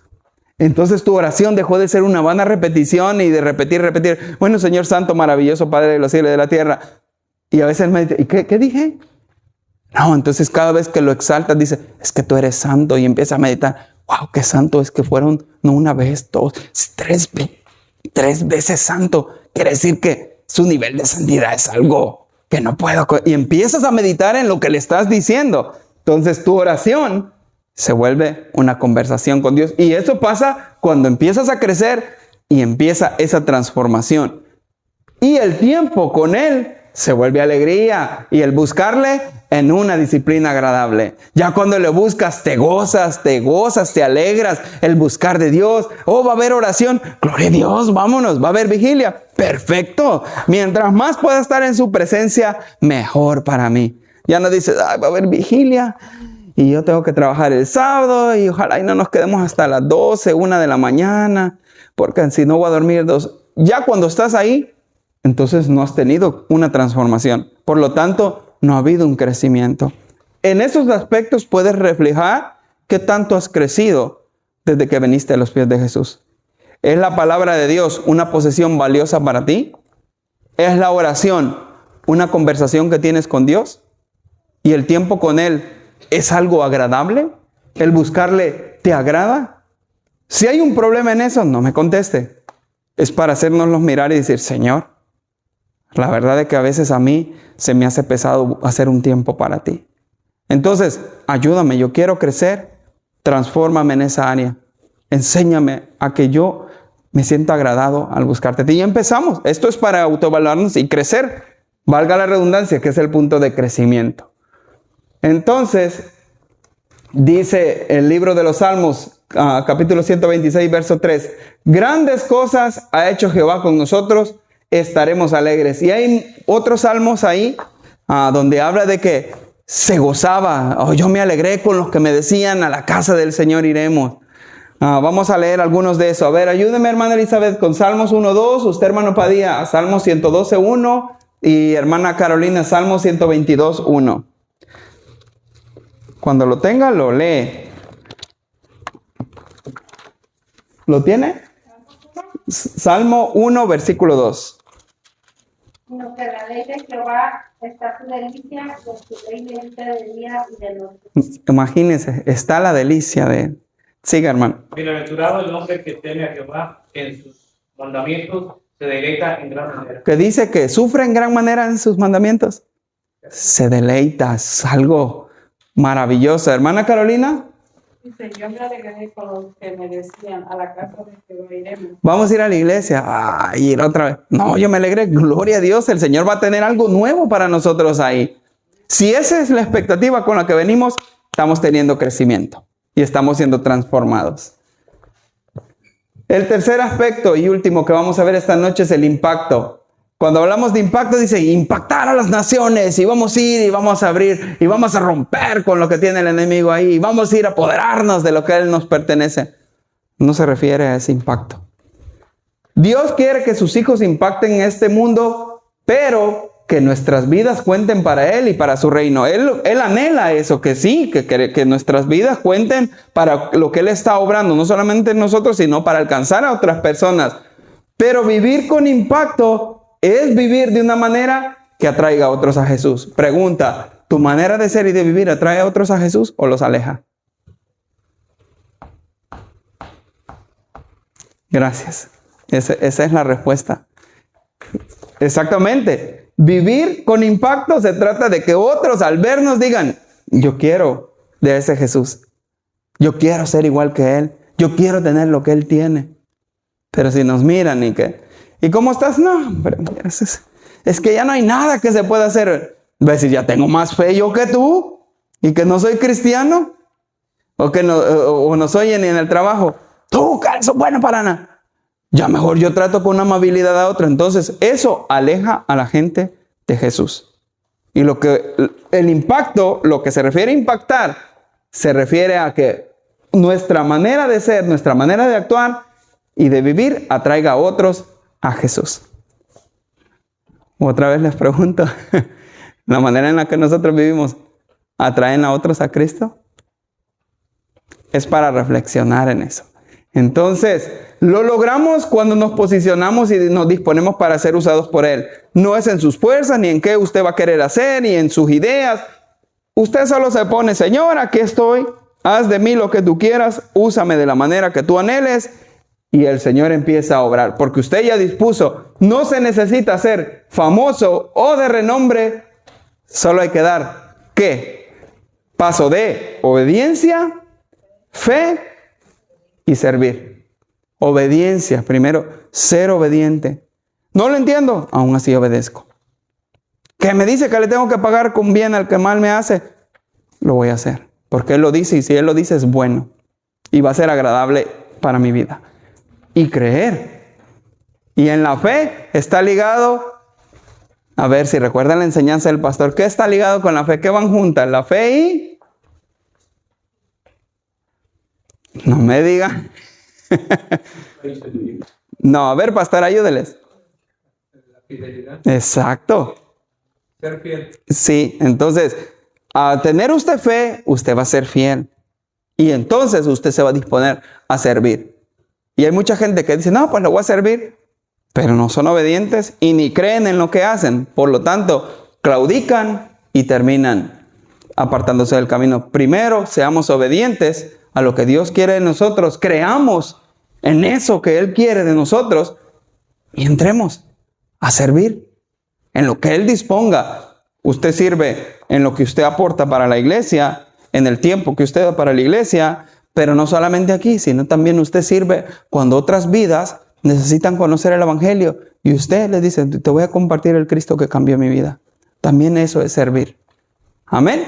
Entonces tu oración dejó de ser una vana repetición y de repetir. Bueno, Señor Santo, maravilloso, Padre de los cielos y de la tierra. Y a veces me dice, ¿y qué dije? No, entonces cada vez que lo exaltas, dice, es que tú eres santo. Y empieza a meditar, wow, qué santo es que fueron, no una vez, dos, tres veces santo. Quiere decir que su nivel de santidad es algo que no puedo. Y empiezas a meditar en lo que le estás diciendo. Entonces tu oración se vuelve una conversación con Dios. Y eso pasa cuando empiezas a crecer y empieza esa transformación. Y el tiempo con Él se vuelve alegría. Y el buscarle en una disciplina agradable. Ya cuando le buscas te gozas, te alegras. El buscar de Dios. Oh, va a haber oración. Gloria a Dios, vámonos. Va a haber vigilia. Perfecto. Mientras más pueda estar en su presencia, mejor para mí. Ya no dices, ay, va a haber vigilia. y yo tengo que trabajar el sábado y ojalá y no nos quedemos hasta las 12, 1 de la mañana, porque si no voy a dormir 2. Ya cuando estás ahí, entonces no has tenido una transformación. Por lo tanto, no ha habido un crecimiento. En esos aspectos puedes reflejar qué tanto has crecido desde que viniste a los pies de Jesús. ¿Es la palabra de Dios una posesión valiosa para ti? ¿Es la oración una conversación que tienes con Dios? ¿Y el tiempo con Él es algo agradable? ¿El buscarle te agrada? Si hay un problema en eso, no me conteste. Es para hacernoslos mirar y decir, Señor, la verdad es que a veces a mí se me hace pesado hacer un tiempo para ti. Entonces, ayúdame, yo quiero crecer, transfórmame en esa área. Enséñame a que yo me sienta agradado al buscarte. Y empezamos. Esto es para autoevaluarnos y crecer. Valga la redundancia, que es el punto de crecimiento. Entonces, dice el libro de los Salmos, capítulo 126, verso 3. Grandes cosas ha hecho Jehová con nosotros, estaremos alegres. Y hay otros salmos ahí donde habla de que se gozaba. Yo me alegré con los que me decían, a la casa del Señor iremos. Vamos a leer algunos de esos. A ver, ayúdeme, hermana Elizabeth, con Salmos 1:2. Usted, hermano Padilla, Salmos 112:1. Y hermana Carolina, Salmos 122:1. Cuando lo tenga, lo lee. ¿Lo tiene? Salmo 1, versículo 2. Sino que la ley de Jehová está su delicia, con su ley medita de día y de noche. Imagínense, está la delicia de... Siga, hermano. Bienaventurado el hombre que teme a Jehová, que en sus mandamientos se deleita en gran manera. Que dice que sufre en gran manera en sus mandamientos. Se deleita, es algo maravilloso. Hermana Carolina. Dice, yo me alegré con los que me decían, a la casa de Jehová iremos. Vamos a ir a la iglesia. Ir otra vez. No, yo me alegré. Gloria a Dios. El Señor va a tener algo nuevo para nosotros ahí. Si esa es la expectativa con la que venimos, estamos teniendo crecimiento y estamos siendo transformados. El tercer aspecto y último que vamos a ver esta noche es el impacto. Cuando hablamos de impacto, dice impactar a las naciones, y vamos a ir y vamos a abrir y vamos a romper con lo que tiene el enemigo ahí, y vamos a ir a apoderarnos de lo que él nos pertenece. No se refiere a ese impacto. Dios quiere que sus hijos impacten en este mundo, pero que nuestras vidas cuenten para Él y para su reino. Él anhela eso, que sí, que nuestras vidas cuenten para lo que Él está obrando, no solamente en nosotros, sino para alcanzar a otras personas. Pero vivir con impacto es vivir de una manera que atraiga a otros a Jesús. Pregunta, ¿tu manera de ser y de vivir atrae a otros a Jesús o los aleja? Gracias. Esa es la respuesta. Exactamente. Vivir con impacto se trata de que otros al vernos digan, yo quiero de ese Jesús. Yo quiero ser igual que Él. Yo quiero tener lo que Él tiene. Pero si nos miran ¿y cómo estás? No, pero es que ya no hay nada que se pueda hacer. Va a decir, ya tengo más fe yo que tú y que no soy cristiano. O que no soy ni en el trabajo. Tú, que eso es bueno para nada. Ya mejor yo trato con amabilidad a otro. Entonces, eso aleja a la gente de Jesús. Y el impacto, lo que se refiere a impactar, se refiere a que nuestra manera de ser, nuestra manera de actuar y de vivir atraiga a otros a Jesús. Otra vez les pregunto, ¿la manera en la que nosotros vivimos atraen a otros a Cristo? Es para reflexionar en eso. Entonces, lo logramos cuando nos posicionamos y nos disponemos para ser usados por Él. No es en sus fuerzas, ni en qué usted va a querer hacer, ni en sus ideas. Usted solo se pone, Señor, aquí estoy, haz de mí lo que tú quieras, úsame de la manera que tú anheles, y el Señor empieza a obrar. Porque usted ya dispuso, no se necesita ser famoso o de renombre, solo hay que dar, ¿qué? Paso de obediencia, fe y servir. Obediencia, primero, ser obediente. No lo entiendo, aún así obedezco. Que me dice que le tengo que pagar con bien al que mal me hace, lo voy a hacer. Porque Él lo dice, y si Él lo dice es bueno. Y va a ser agradable para mi vida. Y creer. Y en la fe está ligado, a ver si recuerdan la enseñanza del pastor, ¿qué está ligado con la fe? ¿Qué van juntas? La fe No me digan. No, a ver, pastor, ayúdeles. La fidelidad, Exacto. ser fiel. Sí, entonces, al tener usted fe, usted va a ser fiel. Y entonces usted se va a disponer a servir. Y hay mucha gente que dice, no, pues lo voy a servir. Pero no son obedientes y ni creen en lo que hacen. Por lo tanto, claudican y terminan apartándose del camino. Primero, seamos obedientes a lo que Dios quiere de nosotros. Creamos en eso que Él quiere de nosotros y entremos a servir en lo que Él disponga. Usted sirve en lo que usted aporta para la iglesia, en el tiempo que usted da para la iglesia, pero no solamente aquí, sino también usted sirve cuando otras vidas necesitan conocer el Evangelio y usted le dice, te voy a compartir el Cristo que cambió mi vida. También eso es servir. Amén.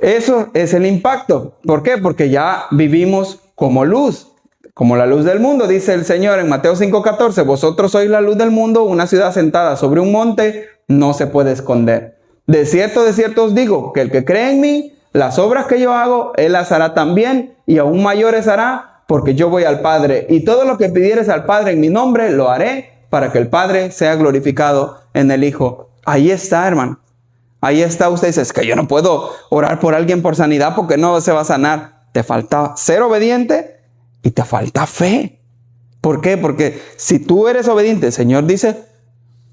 Eso es el impacto. ¿Por qué? Porque ya vivimos como luz, como la luz del mundo, dice el Señor en Mateo 5:14, vosotros sois la luz del mundo, una ciudad sentada sobre un monte no se puede esconder. De cierto os digo, que el que cree en mí, las obras que yo hago, él las hará también, y aún mayores hará, porque yo voy al Padre. Y todo lo que pidieres al Padre en mi nombre, lo haré, para que el Padre sea glorificado en el Hijo. Ahí está, hermano. Ahí está. Usted dice, es que yo no puedo orar por alguien por sanidad, porque no se va a sanar. Te falta ser obediente y te falta fe. ¿Por qué? Porque si tú eres obediente, el Señor dice,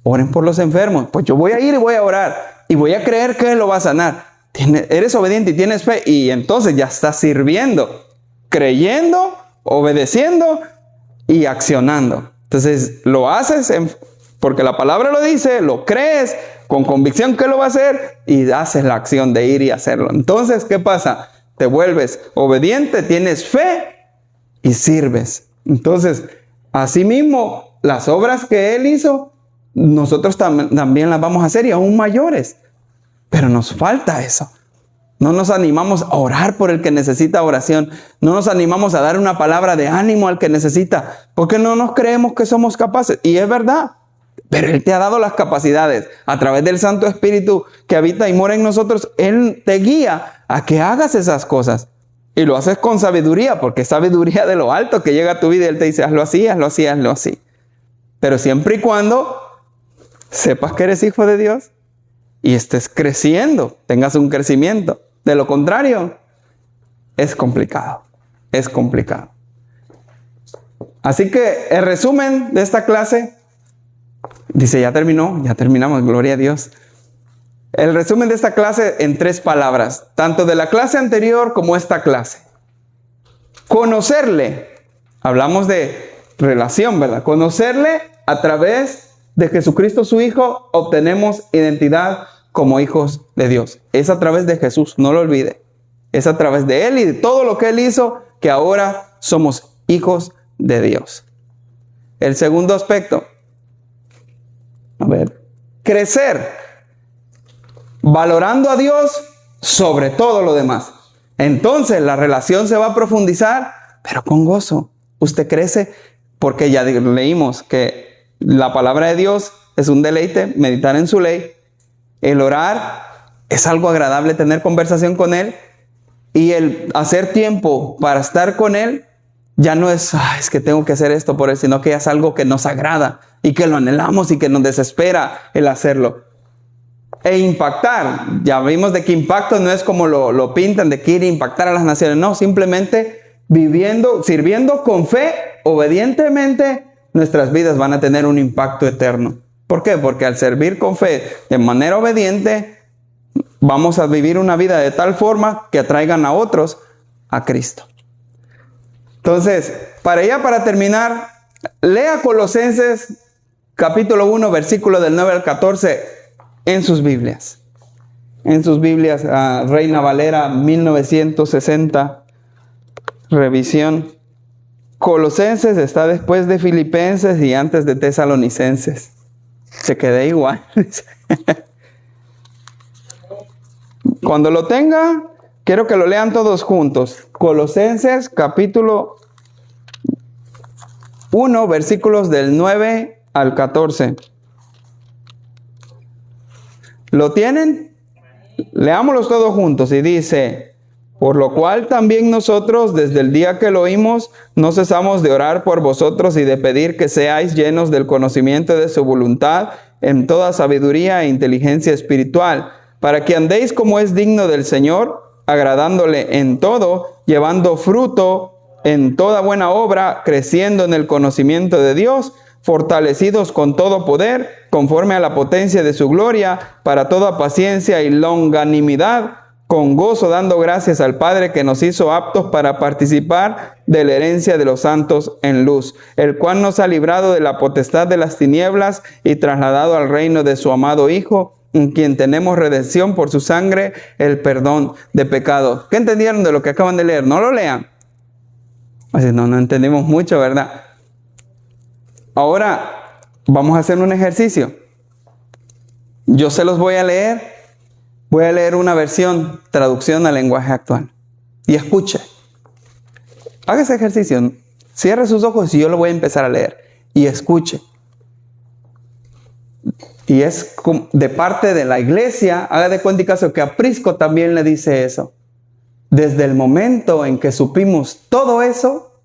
oren por los enfermos. Pues yo voy a ir y voy a orar. Y voy a creer que Él lo va a sanar. Eres obediente y tienes fe. Y entonces ya estás sirviendo, creyendo, obedeciendo y accionando. Entonces lo haces porque la palabra lo dice, lo crees con convicción que lo va a hacer y haces la acción de ir y hacerlo. Entonces, ¿qué pasa? Te vuelves obediente, tienes fe y sirves. Entonces, asimismo, las obras que Él hizo, nosotros también las vamos a hacer y aún mayores. Pero nos falta eso. No nos animamos a orar por el que necesita oración. No nos animamos a dar una palabra de ánimo al que necesita. Porque no nos creemos que somos capaces. Y es verdad. Pero Él te ha dado las capacidades. A través del Santo Espíritu que habita y mora en nosotros, Él te guía a que hagas esas cosas. Y lo haces con sabiduría, porque es sabiduría de lo alto que llega a tu vida y Él te dice, hazlo así, hazlo así, hazlo así. Pero siempre y cuando sepas que eres hijo de Dios y estés creciendo, tengas un crecimiento. De lo contrario, es complicado. Es complicado. Así que el resumen de esta clase, dice, ya terminamos, gloria a Dios. El resumen de esta clase en 3 palabras, tanto de la clase anterior como esta clase. Conocerle, hablamos de relación, ¿verdad? Conocerle a través de Jesucristo su Hijo, obtenemos identidad como hijos de Dios. Es a través de Jesús, no lo olvide. Es a través de Él y de todo lo que Él hizo que ahora somos hijos de Dios. El segundo aspecto, crecer, valorando a Dios sobre todo lo demás. Entonces la relación se va a profundizar, pero con gozo. Usted crece porque ya leímos que la palabra de Dios es un deleite, meditar en su ley. El orar es algo agradable, tener conversación con Él. Y el hacer tiempo para estar con Él ya no es, es que tengo que hacer esto por Él, sino que ya es algo que nos agrada y que lo anhelamos y que nos desespera el hacerlo. E impactar, ya vimos de que impacto no es como lo pintan, de que ir a impactar a las naciones. No, simplemente viviendo, sirviendo con fe, obedientemente, nuestras vidas van a tener un impacto eterno. ¿Por qué? Porque al servir con fe de manera obediente, vamos a vivir una vida de tal forma que atraigan a otros a Cristo. Entonces, para terminar, lea Colosenses capítulo 1, versículo del 9 al 14 en sus Biblias. En sus Biblias, Reina Valera 1960, revisión. Colosenses está después de Filipenses y antes de Tesalonicenses. Se quedé igual. Cuando lo tenga, quiero que lo lean todos juntos. Colosenses capítulo 1, versículos del 9 al 14. ¿Lo tienen? Leámoslos todos juntos y dice, Por lo cual también nosotros, desde el día que lo oímos, no cesamos de orar por vosotros y de pedir que seáis llenos del conocimiento de su voluntad en toda sabiduría e inteligencia espiritual, para que andéis como es digno del Señor, agradándole en todo, llevando fruto en toda buena obra, creciendo en el conocimiento de Dios, fortalecidos con todo poder, conforme a la potencia de su gloria, para toda paciencia y longanimidad, con gozo dando gracias al Padre que nos hizo aptos para participar de la herencia de los santos en luz, el cual nos ha librado de la potestad de las tinieblas y trasladado al reino de su amado Hijo, en quien tenemos redención por su sangre, el perdón de pecados. ¿Qué entendieron de lo que acaban de leer? No lo lean. Así, no entendemos mucho, ¿verdad? Ahora vamos a hacer un ejercicio. Yo se los voy a leer. Voy a leer una versión, traducción al lenguaje actual. Y escuche. Haga ese ejercicio. Cierre sus ojos y yo lo voy a empezar a leer. Y escuche. Y es de parte de la iglesia. Haga de cuenta y caso que a Prisco también le dice eso. Desde el momento en que supimos todo eso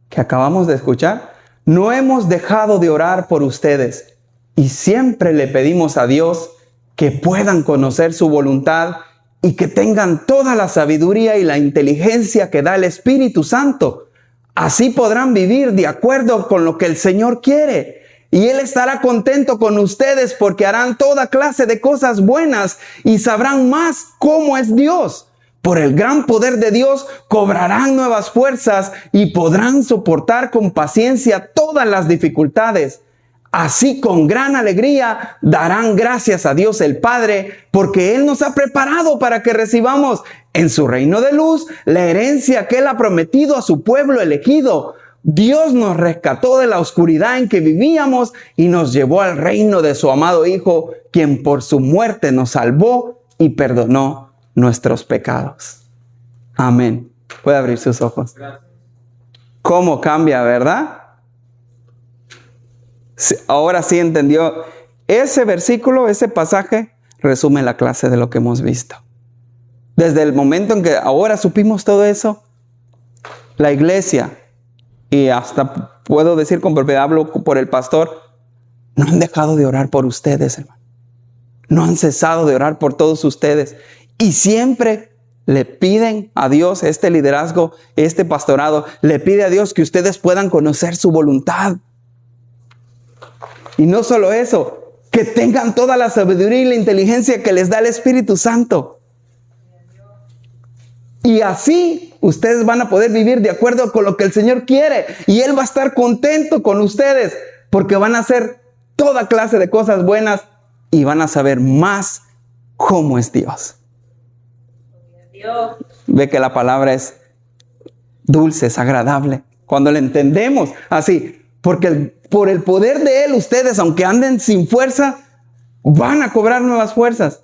que acabamos de escuchar, no hemos dejado de orar por ustedes. Y siempre le pedimos a Dios que puedan conocer su voluntad y que tengan toda la sabiduría y la inteligencia que da el Espíritu Santo. Así podrán vivir de acuerdo con lo que el Señor quiere. Y Él estará contento con ustedes porque harán toda clase de cosas buenas y sabrán más cómo es Dios. Por el gran poder de Dios cobrarán nuevas fuerzas y podrán soportar con paciencia todas las dificultades. Así con gran alegría darán gracias a Dios el Padre, porque Él nos ha preparado para que recibamos en su reino de luz la herencia que Él ha prometido a su pueblo elegido. Dios nos rescató de la oscuridad en que vivíamos y nos llevó al reino de su amado Hijo, quien por su muerte nos salvó y perdonó nuestros pecados. Amén. Puede abrir sus ojos. ¿Cómo cambia, verdad? Ahora sí entendió. Ese versículo, ese pasaje, resume la clase de lo que hemos visto. Desde el momento en que ahora supimos todo eso, la iglesia, y hasta puedo decir con propiedad, hablo por el pastor, no han dejado de orar por ustedes, hermano. No han cesado de orar por todos ustedes. Y siempre le piden a Dios, este liderazgo, este pastorado, le pide a Dios que ustedes puedan conocer su voluntad. Y no solo eso, que tengan toda la sabiduría y la inteligencia que les da el Espíritu Santo. Y así ustedes van a poder vivir de acuerdo con lo que el Señor quiere. Y Él va a estar contento con ustedes porque van a hacer toda clase de cosas buenas y van a saber más cómo es Dios. Ve que la palabra es dulce, es agradable. Cuando la entendemos así, porque por el poder de Él, ustedes, aunque anden sin fuerza, van a cobrar nuevas fuerzas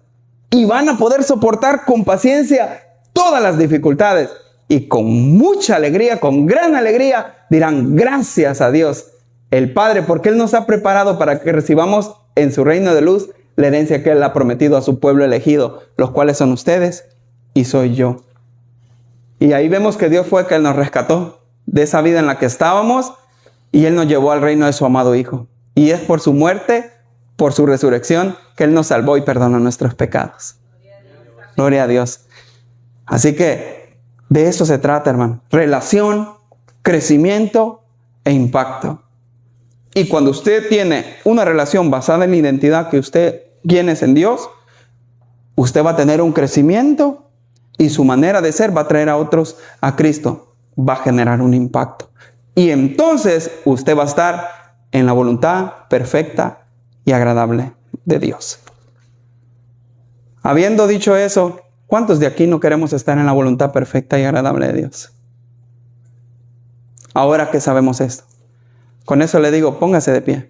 y van a poder soportar con paciencia todas las dificultades. Y con mucha alegría, con gran alegría, dirán gracias a Dios, el Padre, porque Él nos ha preparado para que recibamos en su reino de luz la herencia que Él ha prometido a su pueblo elegido, los cuales son ustedes y soy yo. Y ahí vemos que Dios fue que Él nos rescató de esa vida en la que estábamos. Y Él nos llevó al reino de su amado Hijo. Y es por su muerte, por su resurrección, que Él nos salvó y perdonó nuestros pecados. Gloria a Dios. Así que de eso se trata, hermano. Relación, crecimiento e impacto. Y cuando usted tiene una relación basada en la identidad que usted tiene en Dios, usted va a tener un crecimiento y su manera de ser va a traer a otros a Cristo. Va a generar un impacto. Y entonces usted va a estar en la voluntad perfecta y agradable de Dios. Habiendo dicho eso, ¿cuántos de aquí no queremos estar en la voluntad perfecta y agradable de Dios? Ahora que sabemos esto, con eso le digo, póngase de pie.